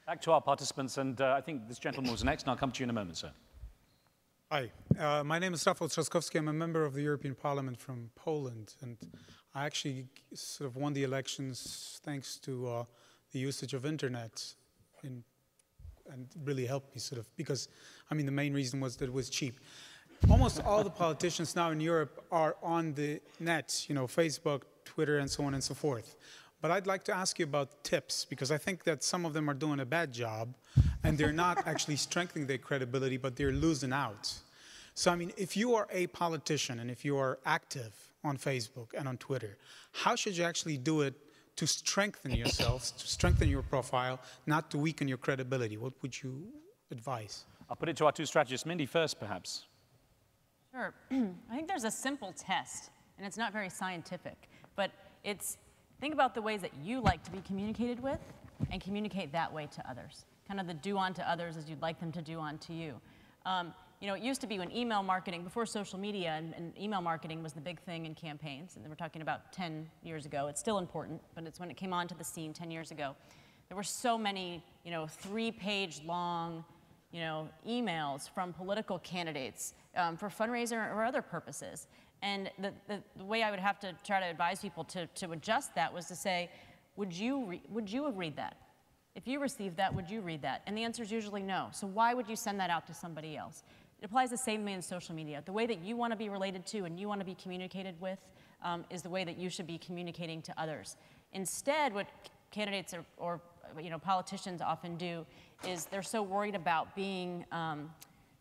Back to our participants, and I think this gentleman was next, and I'll come to you in a moment, sir. Hi, my name is Rafał Trzaskowski. I'm a member of the European Parliament from Poland, and I actually sort of won the elections thanks to the usage of internet, and really helped me sort of, because, I mean, the main reason was that it was cheap. Almost all the politicians now in Europe are on the net, Facebook, Twitter, and so on and so forth. But I'd like to ask you about tips, because I think that some of them are doing a bad job, and they're not actually strengthening their credibility, but they're losing out. So, I mean, if you are a politician and if you are active on Facebook and on Twitter, how should you actually do it to strengthen yourselves, to strengthen your profile, not to weaken your credibility? What would you advise? I'll put it to our two strategists. Mindy first, perhaps. Sure. I think there's a simple test, and it's not very scientific, but it's think about the ways that you like to be communicated with and communicate that way to others. Kind of the do unto others as you'd like them to do unto you. You know, it used to be when email marketing, before social media, and email marketing was the big thing in campaigns, and we're talking about 10 years ago. It's still important, but it's when it came onto the scene 10 years ago. There were so many, you know, 3-page long, you know, emails from political candidates for fundraiser or other purposes. And the way I would have to try to advise people to adjust that was to say, would you read that? If you received that, would you read that? And the answer is usually no. So why would you send that out to somebody else? It applies the same way in social media. The way that you want to be related to and you want to be communicated with is the way that you should be communicating to others. Instead, what candidates or you know, politicians often do is they're so worried about being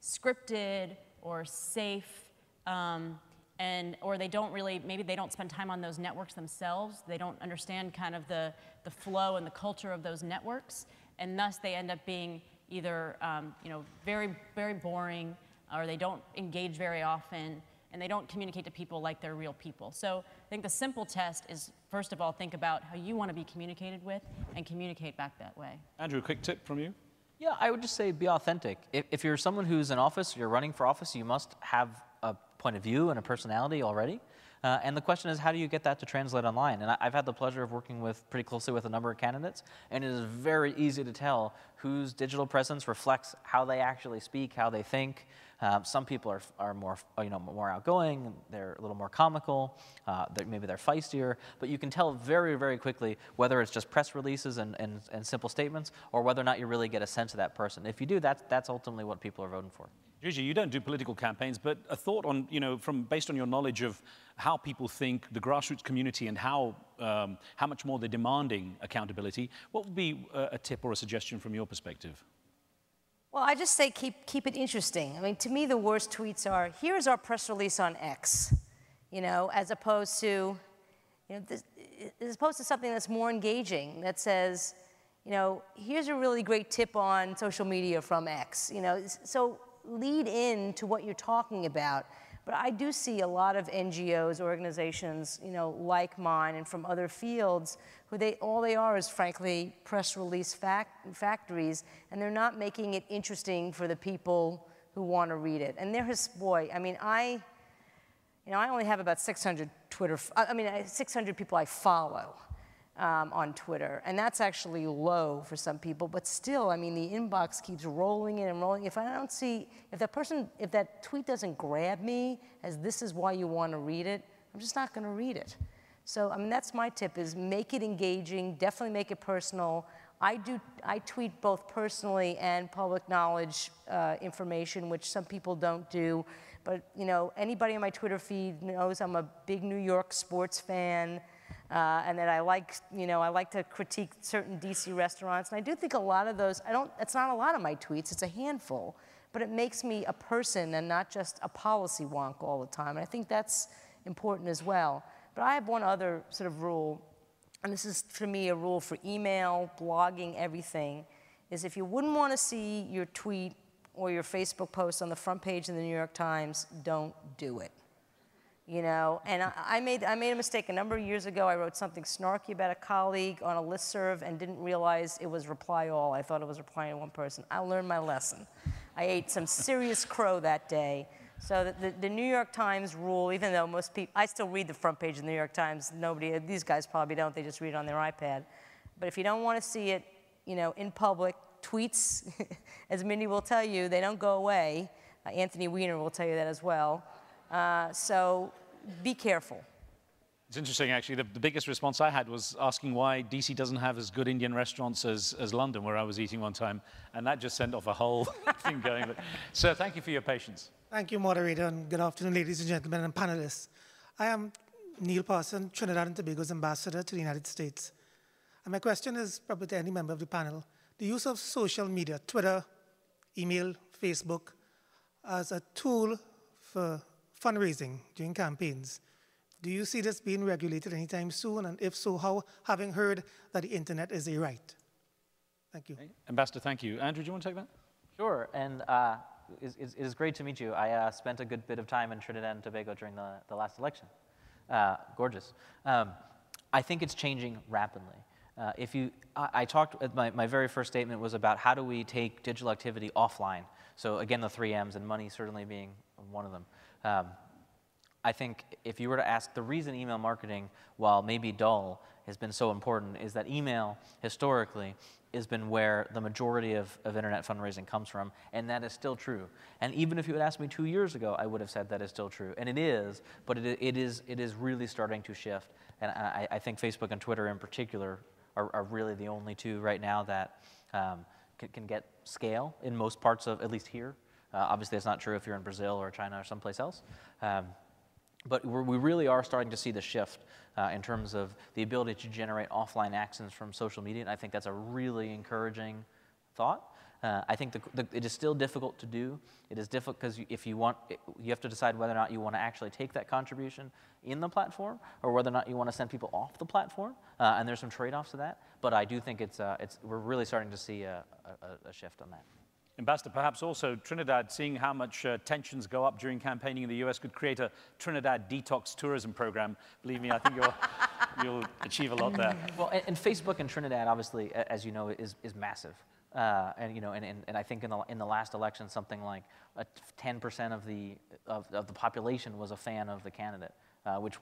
scripted or safe, or they don't really, maybe they don't spend time on those networks themselves. They don't understand kind of the flow and the culture of those networks, and thus they end up being either you know, very, very boring, or they don't engage very often, and they don't communicate to people like they're real people. So I think the simple test is, first of all, think about how you want to be communicated with and communicate back that way. Andrew, a quick tip from you? Yeah, I would just say be authentic. If you're someone who's in office, you're running for office, you must have a point of view and a personality already. And the question is, how do you get that to translate online? And I've had the pleasure of working pretty closely with a number of candidates, and it is very easy to tell whose digital presence reflects how they actually speak, how they think. Some people are more, more outgoing. They're a little more comical. Maybe they're feistier. But you can tell very, very quickly whether it's just press releases and simple statements, or whether or not you really get a sense of that person. If you do, that's ultimately what people are voting for. Gigi, you don't do political campaigns, but a thought on, based on your knowledge of how people think, the grassroots community, and how much more they're demanding accountability, what would be a tip or a suggestion from your perspective? Well, I just say keep it interesting. I mean, to me, the worst tweets are, here's our press release on X, as opposed to, as opposed to something that's more engaging, that says, here's a really great tip on social media from X, So lead in to what you're talking about. But I do see a lot of NGOs, organizations, like mine and from other fields, who all they are is, frankly, press release factories, and they're not making it interesting for the people who want to read it. And I only have about 600 600 people I follow on Twitter, and that's actually low for some people, but still, the inbox keeps rolling in and rolling. If that tweet doesn't grab me as this is why you want to read it, I'm just not going to read it. So, that's my tip, is make it engaging, definitely make it personal. I tweet both personally and public knowledge information, which some people don't do, but, anybody on my Twitter feed knows I'm a big New York sports fan, and that I like to critique certain DC restaurants. And I do think a lot of those, it's not a lot of my tweets, it's a handful, but it makes me a person and not just a policy wonk all the time. And I think that's important as well. But I have one other sort of rule, and this is, for me, a rule for email, blogging, everything, is if you wouldn't want to see your tweet or your Facebook post on the front page of the New York Times, don't do it. And I made a mistake a number of years ago. I wrote something snarky about a colleague on a listserv and didn't realize it was reply all. I thought it was replying to one person. I learned my lesson. I ate some serious crow that day. So the New York Times rule, even though most people, I still read the front page of the New York Times. These guys probably don't. They just read it on their iPad. But if you don't want to see it, in public, tweets, as Mindy will tell you, they don't go away. Anthony Weiner will tell you that as well. So be careful. It's interesting, actually. The biggest response I had was asking why DC doesn't have as good Indian restaurants as London, where I was eating one time. And that just sent off a whole thing going. But, sir, thank you for your patience. Thank you, moderator, and good afternoon, ladies and gentlemen, and panelists. I am Neil Parson, Trinidad and Tobago's ambassador to the United States. And my question is probably to any member of the panel. The use of social media, Twitter, email, Facebook, as a tool for fundraising during campaigns. Do you see this being regulated anytime soon? And if so, how, having heard that the internet is a right? Thank you. Okay. Ambassador, thank you. Andrew, do you want to take that? Sure, and it is great to meet you. I spent a good bit of time in Trinidad and Tobago during the last election. Gorgeous. I think it's changing rapidly. I talked, my very first statement was about how do we take digital activity offline. So again, the 3 M's, and money certainly being one of them. I think if you were to ask, the reason email marketing, while maybe dull, has been so important is that email, historically, has been where the majority of internet fundraising comes from, and that is still true. And even if you had asked me 2 years ago, I would have said that is still true. And it is, but it is really starting to shift. And I think Facebook and Twitter in particular are really the only two right now that can get scale in most parts of, at least here. Obviously, it's not true if you're in Brazil or China or someplace else. But we really are starting to see the shift in terms of the ability to generate offline actions from social media, and I think that's a really encouraging thought. I think it is still difficult to do. It is difficult because if you want, you have to decide whether or not you want to actually take that contribution in the platform, or whether or not you want to send people off the platform. And there's some trade-offs to that. But I do think we're really starting to see a shift on that. Ambassador, perhaps also Trinidad, seeing how much tensions go up during campaigning in the US, could create a Trinidad detox tourism program. Believe me, I think you'll achieve a lot there. Well, and Facebook in Trinidad, obviously, as you know, is massive. And I think in the last election, something like 10% of the population was a fan of the candidate, which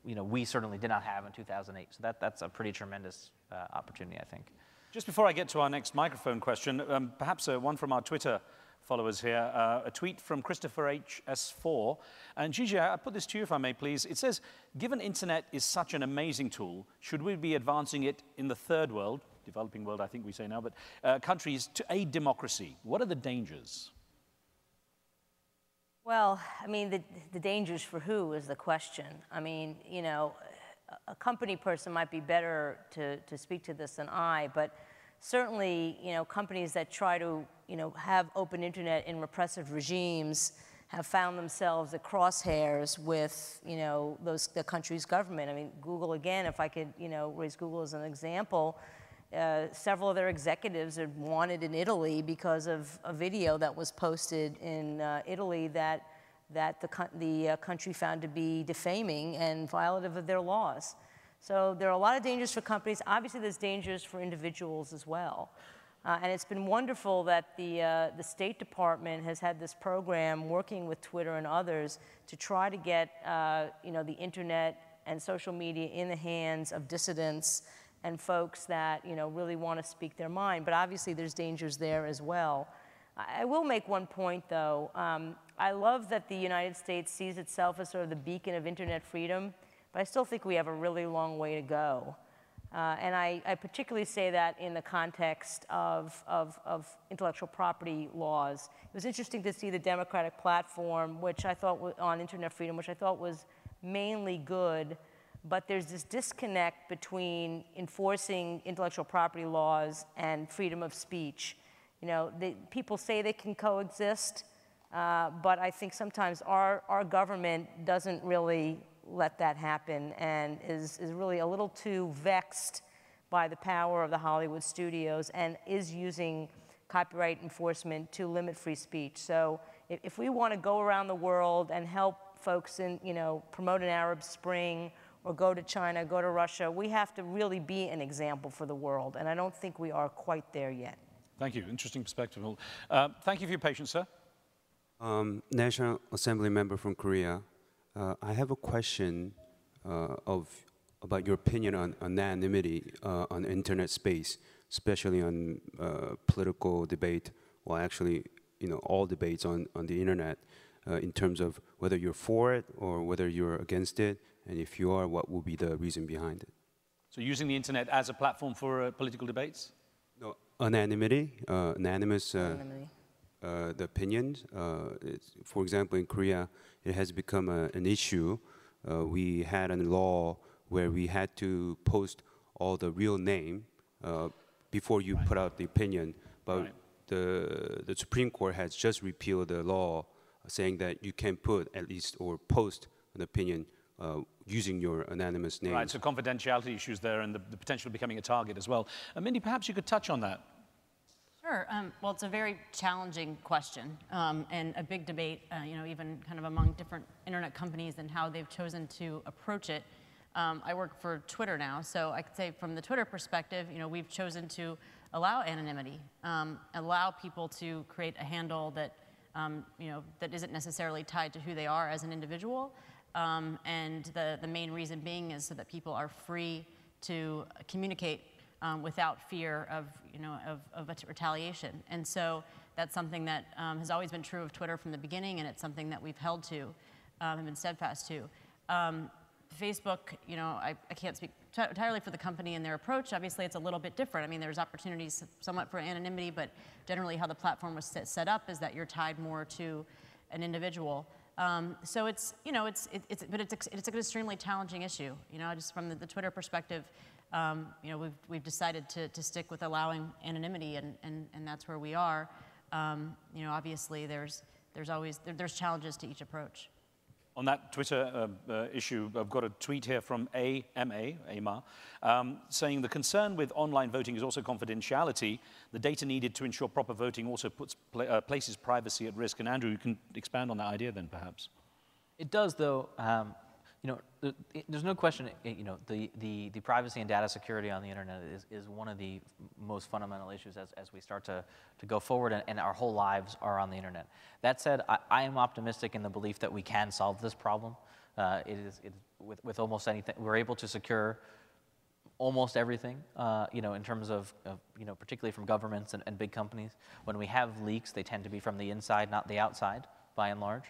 we certainly did not have in 2008. So that's a pretty tremendous opportunity, I think. Just before I get to our next microphone question, perhaps one from our Twitter followers here, a tweet from Christopher HS4. And Gigi, I put this to you if I may, please. It says, given internet is such an amazing tool, should we be advancing it in the third world, developing world I think we say now, but countries to aid democracy? What are the dangers? Well, I mean, the dangers for who is the question. I mean, a company person might be better to speak to this than I, but certainly, companies that try to, have open internet in repressive regimes have found themselves at crosshairs with, the country's government. I mean, Google, again, if I could, raise Google as an example, several of their executives are wanted in Italy because of a video that was posted in Italy that the country found to be defaming and violative of their laws. So there are a lot of dangers for companies. Obviously, there's dangers for individuals as well. And it's been wonderful that the State Department has had this program working with Twitter and others to try to get the internet and social media in the hands of dissidents and folks that really want to speak their mind. But obviously, there's dangers there as well. I will make one point, though. I love that the United States sees itself as sort of the beacon of internet freedom, but I still think we have a really long way to go. And I particularly say that in the context of intellectual property laws. It was interesting to see the Democratic platform, which I thought on internet freedom, which I thought was mainly good, but there's this disconnect between enforcing intellectual property laws and freedom of speech. People say they can coexist, but I think sometimes our government doesn't really let that happen and is really a little too vexed by the power of the Hollywood studios and is using copyright enforcement to limit free speech. So if we want to go around the world and help folks promote an Arab Spring or go to China, go to Russia, we have to really be an example for the world, and I don't think we are quite there yet. Thank you. Interesting perspective. Thank you for your patience, sir. National Assembly member from Korea. I have a question about your opinion on anonymity on internet space, especially on political debate, or actually, all debates on the internet, in terms of whether you're for it or whether you're against it, and if you are, what will be the reason behind it? So using the internet as a platform for political debates? No, anonymity, anonymous. The opinions. For example, in Korea, it has become an issue. We had a law where we had to post all the real name before you put out the opinion. But Right. the Supreme Court has just repealed the law saying that you can put at least or post an opinion using your anonymous name. Right, so confidentiality issues there and the potential of becoming a target as well. Mindy, perhaps you could touch on that. Sure. Well, it's a very challenging question and a big debate, you know, even kind of among different internet companies and how they've chosen to approach it. I work for Twitter now, so I could say from the Twitter perspective, you know, we've chosen to allow anonymity, allow people to create a handle that, you know, that isn't necessarily tied to who they are as an individual. And the main reason being is so that people are free to communicate without fear of, you know, of retaliation. And so that's something that has always been true of Twitter from the beginning, and it's something that we've held to and been steadfast to. Facebook, you know, I can't speak entirely for the company and their approach. Obviously, it's a little bit different. I mean, there's opportunities somewhat for anonymity, but generally how the platform was set up is that you're tied more to an individual. So it's, you know, it's an extremely challenging issue. You know, just from the Twitter perspective, you know, we've decided to stick with allowing anonymity, and that's where we are. You know, obviously there's challenges to each approach. On that Twitter issue, I've got a tweet here from Amar, saying the concern with online voting is also confidentiality. The data needed to ensure proper voting also places privacy at risk. And Andrew, you can expand on that idea then, perhaps. It does, though. You know, there's no question. You know, the privacy and data security on the internet is one of the most fundamental issues as we start to go forward, and our whole lives are on the internet. That said, I am optimistic in the belief that we can solve this problem. With almost anything, we're able to secure almost everything. You know, in terms of you know, particularly from governments and big companies. When we have leaks, they tend to be from the inside, not the outside, by and large.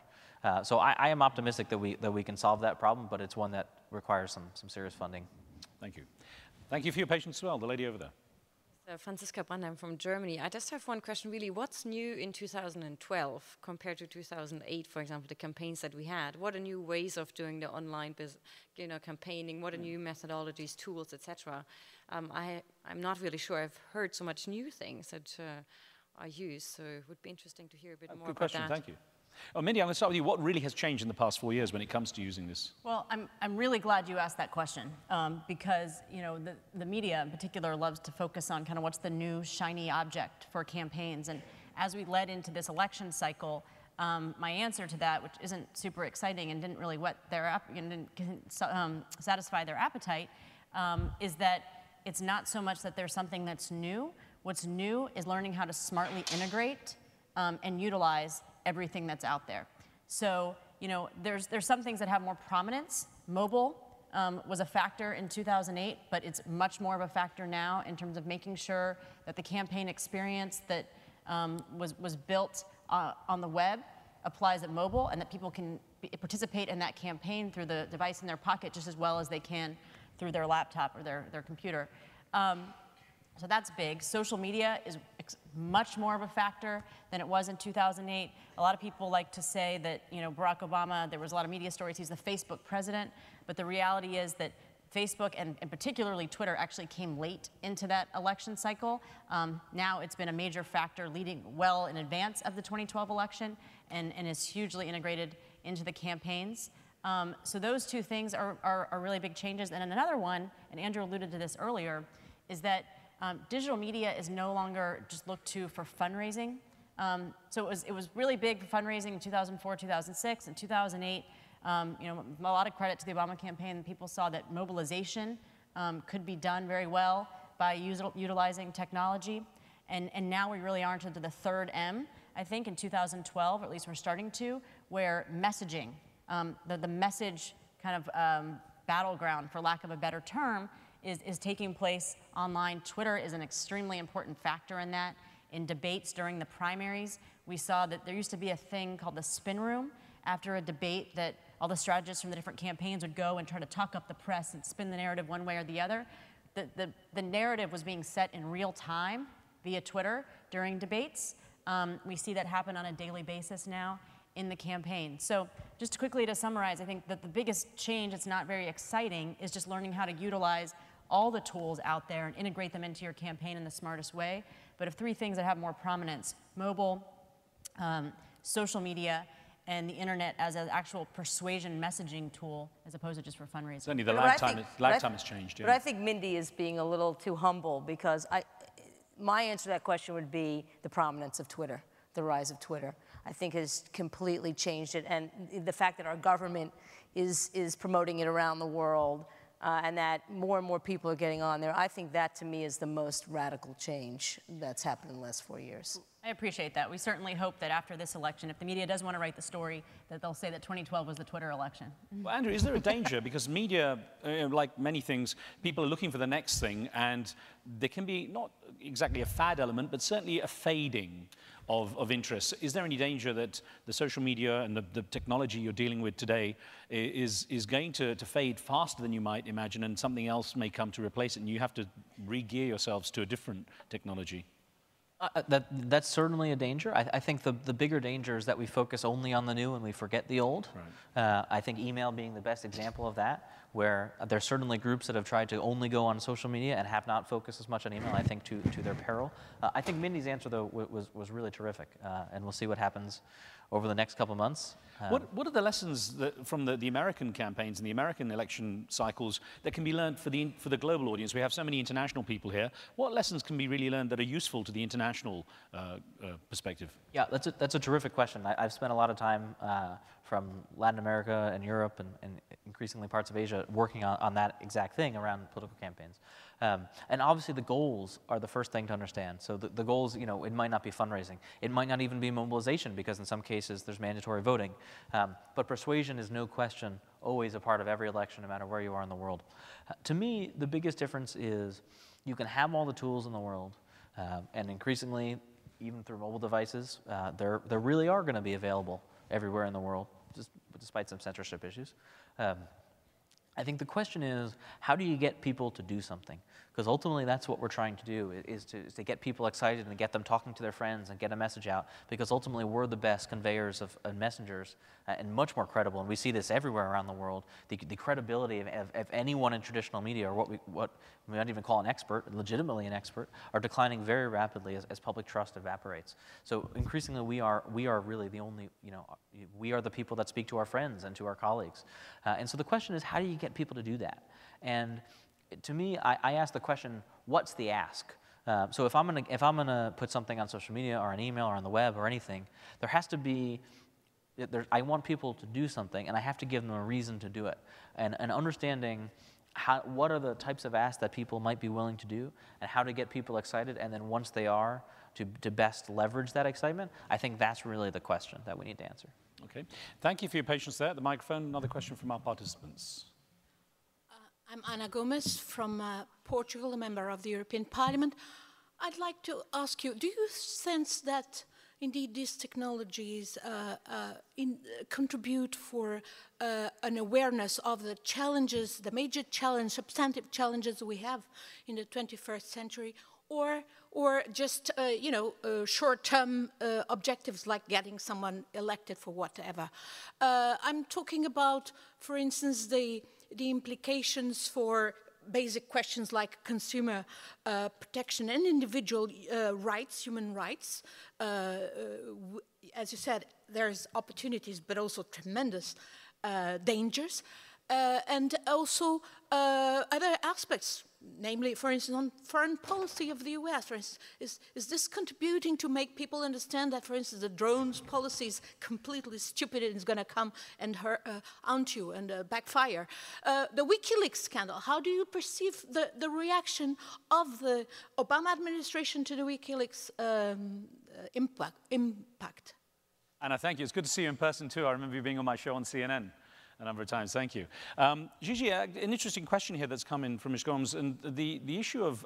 So I am optimistic that we can solve that problem, but it's one that requires some serious funding. Thank you. Thank you for your patience as well. The lady over there. So Franziska Brandheim from Germany. I just have one question, really. What's new in 2012 compared to 2008, for example, the campaigns that we had? What are new ways of doing the online campaigning? What are new methodologies, tools, etc.? I'm not really sure. I've heard so much new things that are used, so it would be interesting to hear a bit more Good about question. that. Thank you. Oh, Mindy, I'm going to start with you. What really has changed in the past 4 years when it comes to using this? Well, I'm really glad you asked that question because, you know, the media in particular loves to focus on kind of what's the new shiny object for campaigns. And as we led into this election cycle, my answer to that, which isn't super exciting and didn't really satisfy their appetite, is that it's not so much that there's something that's new. What's new is learning how to smartly integrate and utilize everything that's out there. So, you know, there's some things that have more prominence. Mobile was a factor in 2008, but it's much more of a factor now in terms of making sure that the campaign experience that was built on the web applies at mobile, and that people can participate in that campaign through the device in their pocket just as well as they can through their laptop or their computer. So that's big. Social media is much more of a factor than it was in 2008. A lot of people like to say that, you know, Barack Obama, there was a lot of media stories, he's the Facebook president, but the reality is that Facebook and particularly Twitter actually came late into that election cycle. Now it's been a major factor leading well in advance of the 2012 election and is hugely integrated into the campaigns. So those two things are really big changes. And another one, and Andrew alluded to this earlier, is that digital media is no longer just looked to for fundraising. So it was really big for fundraising in 2004, 2006, and 2008. You know, a lot of credit to the Obama campaign. People saw that mobilization could be done very well by utilizing technology. And now we really are into the third M, I think, in 2012, or at least we're starting to, where messaging, the message kind of battleground, for lack of a better term, is taking place online. Twitter is an extremely important factor in that. In debates during the primaries, we saw that there used to be a thing called the spin room after a debate that all the strategists from the different campaigns would go and try to talk up the press and spin the narrative one way or the other. The narrative was being set in real time via Twitter during debates. We see that happen on a daily basis now in the campaign. So just quickly to summarize, I think that the biggest change, it's not very exciting, is just learning how to utilize all the tools out there and integrate them into your campaign in the smartest way. But of three things that have more prominence: mobile, social media, and the internet as an actual persuasion messaging tool, as opposed to just for fundraising. Certainly the lag time has changed. Yeah. But I think Mindy is being a little too humble, because my answer to that question would be the prominence of Twitter, the rise of Twitter. I think has completely changed it, and the fact that our government is promoting it around the world, and that more and more people are getting on there. I think that, to me, is the most radical change that's happened in the last 4 years. I appreciate that. We certainly hope that after this election, if the media does want to write the story, that they'll say that 2012 was the Twitter election. Well, Andrew, is there a danger? Because media, like many things, people are looking for the next thing, and there can be not exactly a fad element, but certainly a fading of interest. Is there any danger that the social media and the technology you're dealing with today is going to fade faster than you might imagine, and something else may come to replace it, and you have to re-gear yourselves to a different technology? That's certainly a danger. I think the bigger danger is that we focus only on the new and we forget the old. Right. I think email being the best example of that, where there's certainly groups that have tried to only go on social media and have not focused as much on email, I think, to their peril. I think Mindy's answer, though, was really terrific, and we'll see what happens over the next couple of months. What are the lessons from the American campaigns and the American election cycles that can be learned for the global audience? We have so many international people here. What lessons can be really learned that are useful to the international perspective? Yeah, that's a terrific question. I've spent a lot of time from Latin America and Europe and increasingly parts of Asia working on that exact thing around political campaigns. And obviously the goals are the first thing to understand. So the goals, it might not be fundraising. It might not even be mobilization, because in some cases there's mandatory voting. But persuasion is no question always a part of every election, no matter where you are in the world. To me, the biggest difference is you can have all the tools in the world, and increasingly, even through mobile devices, there really are going to be available everywhere in the world, despite some censorship issues. I think the question is, how do you get people to do something? Because ultimately that's what we're trying to do, is to get people excited and get them talking to their friends and get a message out, because ultimately we're the best conveyors of messengers, and much more credible, and we see this everywhere around the world. The credibility of anyone in traditional media, or what we might even call an expert, legitimately an expert, are declining very rapidly as public trust evaporates. So increasingly we are really the only, we are the people that speak to our friends and to our colleagues. And so the question is, how do you get people to do that? And to me, I ask the question, what's the ask? So if I'm gonna put something on social media or an email or on the web or anything, there has to be, I want people to do something, and I have to give them a reason to do it. And understanding what are the types of asks that people might be willing to do, and how to get people excited, and then once they are, to best leverage that excitement, I think that's really the question that we need to answer. Okay, thank you for your patience there. At the microphone, another question from our participants. I'm Ana Gomes from Portugal, a member of the European Parliament. I'd like to ask you, do you sense that indeed these technologies contribute for an awareness of the challenges, the major challenge, substantive challenges we have in the 21st century, or just short-term objectives like getting someone elected for whatever? I'm talking about, for instance, the implications for basic questions like consumer protection and individual rights, human rights. As you said, there's opportunities, but also tremendous dangers. And also other aspects, namely, for instance, on foreign policy of the US, for instance, is this contributing to make people understand that, for instance, the drones policy is completely stupid and is going to come and haunt you and backfire? The WikiLeaks scandal, how do you perceive the reaction of the Obama administration to the WikiLeaks impact? Anna, thank you. It's good to see you in person, too. I remember you being on my show on CNN a number of times. Thank you. Gigi, an interesting question here that's come in from Ms. Gomes, and the issue of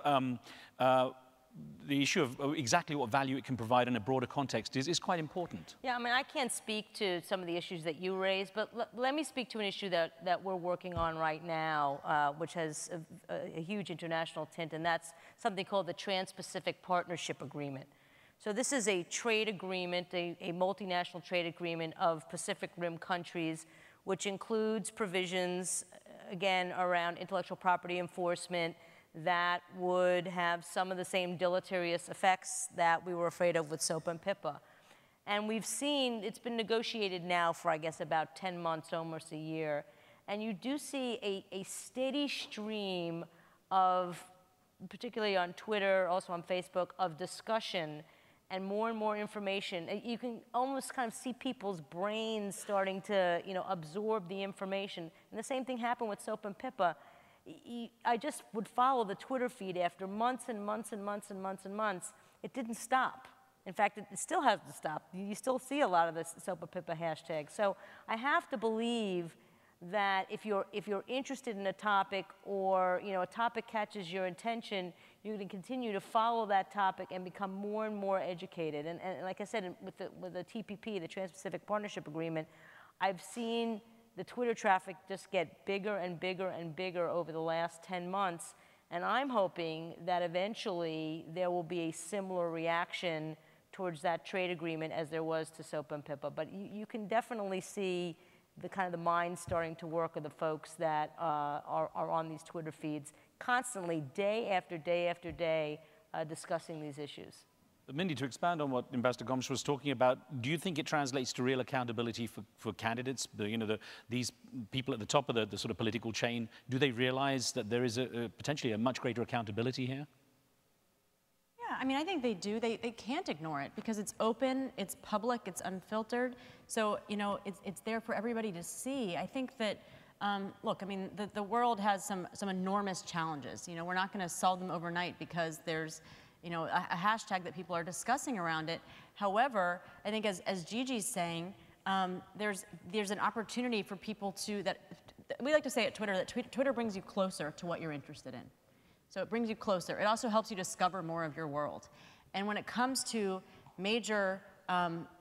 exactly what value it can provide in a broader context is quite important. Yeah, I mean, I can't speak to some of the issues that you raised, but let me speak to an issue that we're working on right now, which has a huge international tint, and that's something called the Trans-Pacific Partnership Agreement. So this is a trade agreement, a multinational trade agreement of Pacific Rim countries, which includes provisions, again, around intellectual property enforcement, that would have some of the same deleterious effects that we were afraid of with SOPA and PIPA. And we've seen, it's been negotiated now for, I guess, about 10 months, almost a year. And you do see a steady stream of, particularly on Twitter, also on Facebook, of discussion and more information. You can almost kind of see people's brains starting to, absorb the information. And the same thing happened with SOPA and PIPA. I just would follow the Twitter feed after months and months and months and months and months. It didn't stop. In fact, it still hasn't stopped. You still see a lot of this SOPA PIPA hashtag. So I have to believe that if you're interested in a topic, or a topic catches your attention, you're going to continue to follow that topic and become more and more educated. And like I said, with the TPP, the Trans-Pacific Partnership Agreement, I've seen the Twitter traffic just get bigger and bigger and bigger over the last 10 months. And I'm hoping that eventually there will be a similar reaction towards that trade agreement as there was to SOPA and PIPA. But you can definitely see the kind of the minds starting to work of the folks that are on these Twitter feeds constantly, day after day after day, discussing these issues. Mindy, to expand on what Ambassador Gomes was talking about, do you think it translates to real accountability for candidates? These people at the top of the sort of political chain, do they realize that there is potentially a much greater accountability here? Yeah, I mean, I think they do. They can't ignore it because it's open, it's public, it's unfiltered. So, it's there for everybody to see. I think that, look, I mean, the world has some enormous challenges. We're not going to solve them overnight because there's, a hashtag that people are discussing around it. However, I think as Gigi's saying, there's an opportunity for people to, we like to say at Twitter that Twitter brings you closer to what you're interested in. So it brings you closer. It also helps you discover more of your world. And when it comes to major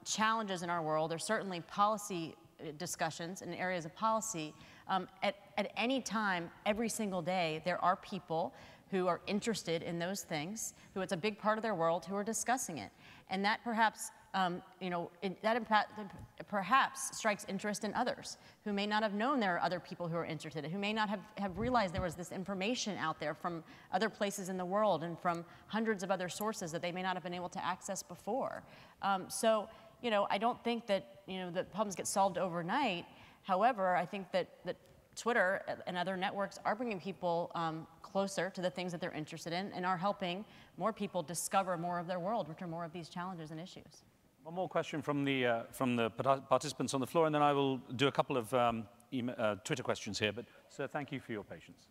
challenges in our world, or certainly policy discussions in areas of policy, at any time, every single day, there are people who are interested in those things, who it's a big part of their world, who are discussing it. And that perhaps, perhaps strikes interest in others who may not have known there are other people who are interested, who may not have realized there was this information out there from other places in the world and from hundreds of other sources that they may not have been able to access before. So, I don't think that, the problems get solved overnight. However, I think that Twitter and other networks are bringing people closer to the things that they're interested in and are helping more people discover more of their world, which are more of these challenges and issues. One more question from the participants on the floor, and then I will do a couple of Twitter questions here. But, sir, thank you for your patience.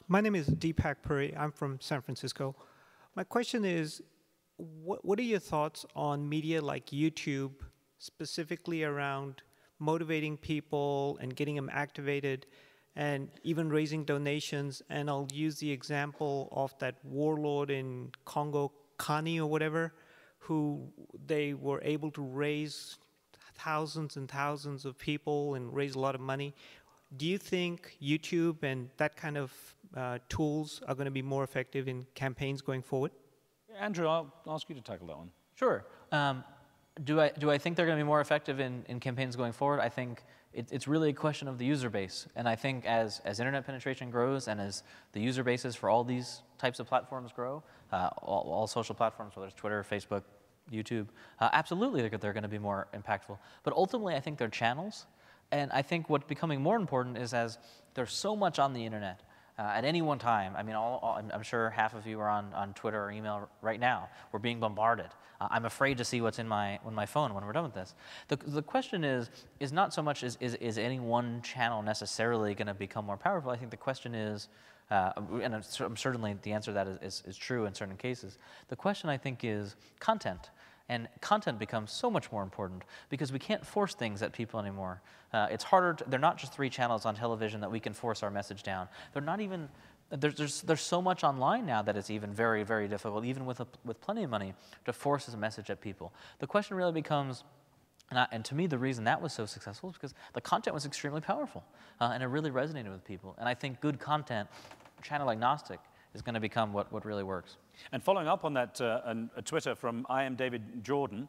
My name is Deepak Puri. I'm from San Francisco. My question is, what are your thoughts on media like YouTube, specifically around motivating people and getting them activated and even raising donations? And I'll use the example of that warlord in Congo, Kani or whatever, who they were able to raise thousands and thousands of people and raise a lot of money. Do you think YouTube and that kind of tools are going to be more effective in campaigns going forward? Andrew, I'll ask you to tackle that one. Sure. Do I think they're going to be more effective in campaigns going forward? I think it's really a question of the user base. And I think as internet penetration grows and as the user bases for all these types of platforms grow, all social platforms, whether it's Twitter, Facebook, YouTube, absolutely they're going to be more impactful. But ultimately, I think they're channels. And I think what's becoming more important is as there's so much on the internet, at any one time, I mean, I'm sure half of you are on Twitter or email right now. We're being bombarded. I'm afraid to see what's in my phone when we're done with this. The question is not so much is any one channel necessarily going to become more powerful. I think the question is, and certainly the answer to that is true in certain cases. The question, I think, is content. And content becomes so much more important because we can't force things at people anymore. It's harder. They're not just 3 channels on television that we can force our message down. They're not even. There's so much online now that it's even very, very difficult, even with plenty of money, to force a message at people. The question really becomes, and to me, the reason that was so successful is because the content was extremely powerful, and it really resonated with people. And I think good content, channel agnostic, is going to become what really works. And following up on that, Twitter from I am David Jordan,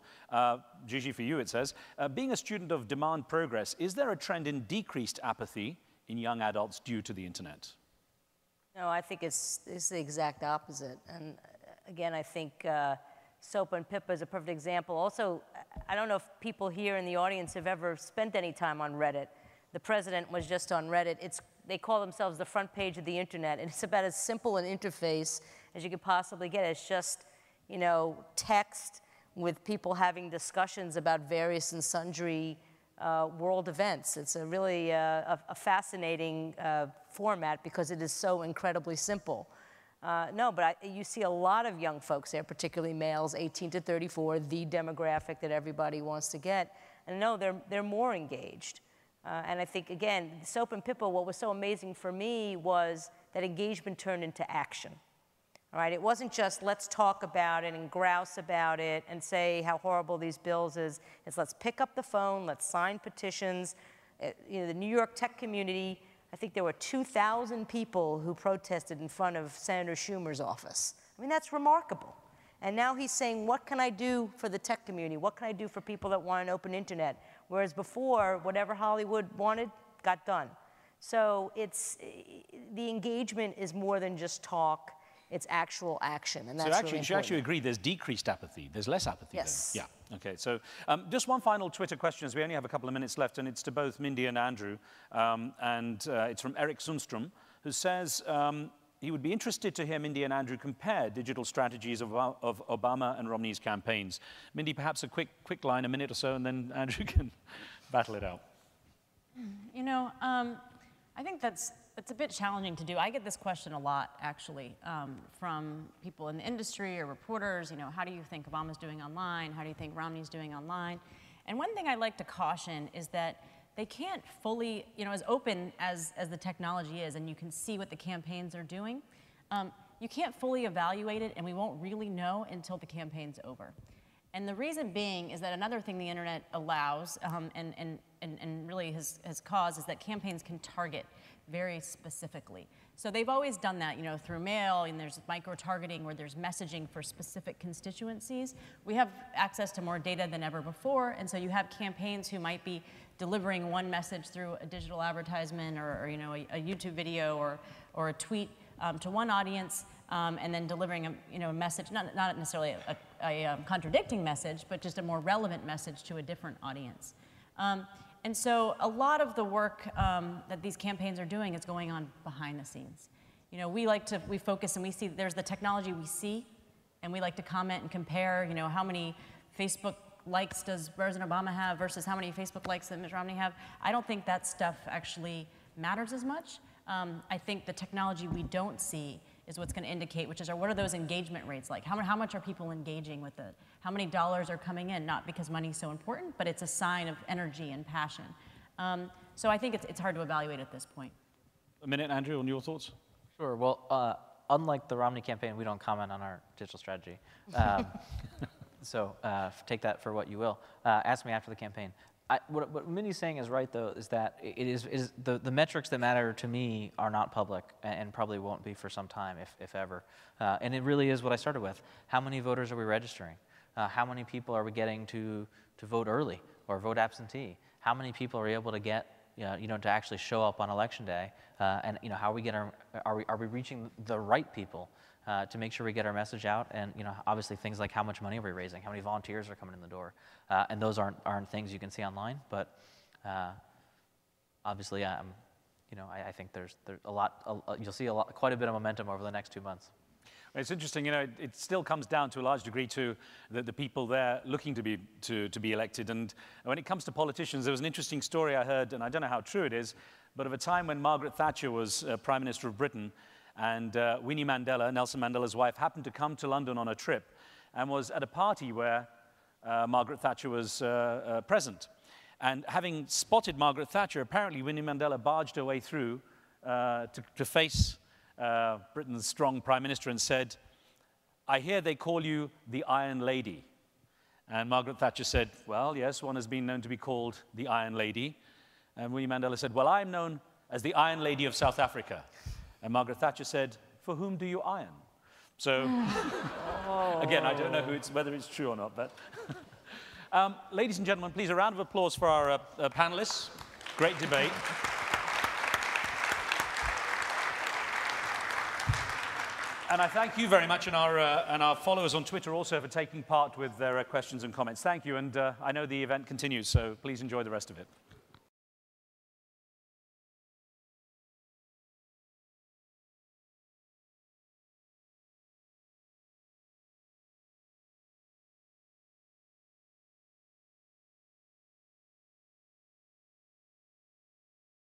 Gigi, for you it says, being a student of demand progress, is there a trend in decreased apathy in young adults due to the internet? No, I think it's the exact opposite. And again, I think Soap and Pippa is a perfect example. Also, I don't know if people here in the audience have ever spent any time on Reddit. The president was just on Reddit. They call themselves the front page of the internet, and it's about as simple an interface as you could possibly get. It's just, you know, text with people having discussions about various and sundry world events. It's a really a fascinating format because it is so incredibly simple. No, but you see a lot of young folks there, particularly males, 18 to 34, the demographic that everybody wants to get. And no, they're more engaged. And I think, again, Soap and Pippa, what was so amazing for me was that engagement turned into action. All right, it wasn't just let's talk about it and grouse about it and say how horrible these bills is. It's let's pick up the phone, let's sign petitions. You know, the New York tech community, I think there were 2,000 people who protested in front of Senator Schumer's office. I mean, that's remarkable. And now he's saying, what can I do for the tech community? What can I do for people that want an open internet? Whereas before, whatever Hollywood wanted got done. So the engagement is more than just talk. It's actual action, and that's so actually, really important. you actually agree there's decreased apathy. There's less apathy. Yes. Then. Yeah. Okay. So just one final Twitter question, as we only have a couple of minutes left, and it's to both Mindy and Andrew. It's from Eric Sundstrom, who says he would be interested to hear Mindy and Andrew compare digital strategies of Obama and Romney's campaigns. Mindy, perhaps a quick line, a minute or so, and then Andrew can battle it out. You know, I think it's a bit challenging to do. I get this question a lot, actually, from people in the industry or reporters. You know, how do you think Obama's doing online? How do you think Romney's doing online? And one thing I like to caution is that they can't fully, you know, as open as the technology is, and you can see what the campaigns are doing, you can't fully evaluate it, and we won't really know until the campaign's over. And the reason being is that another thing the internet allows and really has caused is that campaigns can target very specifically. So they've always done that, you know, through mail, and there's micro-targeting where there's messaging for specific constituencies. We have access to more data than ever before, and so you have campaigns who might be delivering one message through a digital advertisement or you know, a YouTube video or a tweet to one audience, and then delivering a message, not necessarily a contradicting message, but just a more relevant message to a different audience. And so a lot of the work that these campaigns are doing is going on behind the scenes. You know, we focus and we see there's the technology we see, and we like to comment and compare, you know, how many Facebook likes does President Obama have versus how many Facebook likes does Mitt Romney have. I don't think that stuff actually matters as much. I think the technology we don't see is what's going to indicate, which is what are those engagement rates like? How much are people engaging with it? How many dollars are coming in? Not because money's so important, but it's a sign of energy and passion. So I think it's hard to evaluate at this point. A minute, Andrew, on your thoughts? Sure. Well, unlike the Romney campaign, we don't comment on our digital strategy. So take that for what you will. Ask me after the campaign. What Mindy's saying is right, though, is that the metrics that matter to me are not public and probably won't be for some time, if ever. And it really is what I started with. How many voters are we registering? How many people are we getting to vote early or vote absentee? How many people are we able to get to actually show up on election day? And how we get are we reaching the right people to make sure we get our message out? And obviously things like how much money are we raising, how many volunteers are coming in the door, and those aren't things you can see online. But obviously, I think there's a lot. You'll see quite a bit of momentum over the next 2 months. It's interesting, it still comes down to a large degree to the people there looking to be elected. And when it comes to politicians, there was an interesting story I heard, and I don't know how true it is, but of a time when Margaret Thatcher was Prime Minister of Britain, and Winnie Mandela, Nelson Mandela's wife, happened to come to London on a trip and was at a party where Margaret Thatcher was present. And having spotted Margaret Thatcher, apparently Winnie Mandela barged her way through to face Britain's strong Prime Minister and said, "I hear they call you the Iron Lady." And Margaret Thatcher said, "Well, yes, one has been known to be called the Iron Lady." And Winnie Mandela said, "Well, I'm known as the Iron Lady of South Africa." And Margaret Thatcher said, "For whom do you iron?" So, again, I don't know whether it's true or not. But ladies and gentlemen, please, a round of applause for our panelists. Great debate. And I thank you very much, and our followers on Twitter also for taking part with their questions and comments. Thank you, and I know the event continues, so please enjoy the rest of it.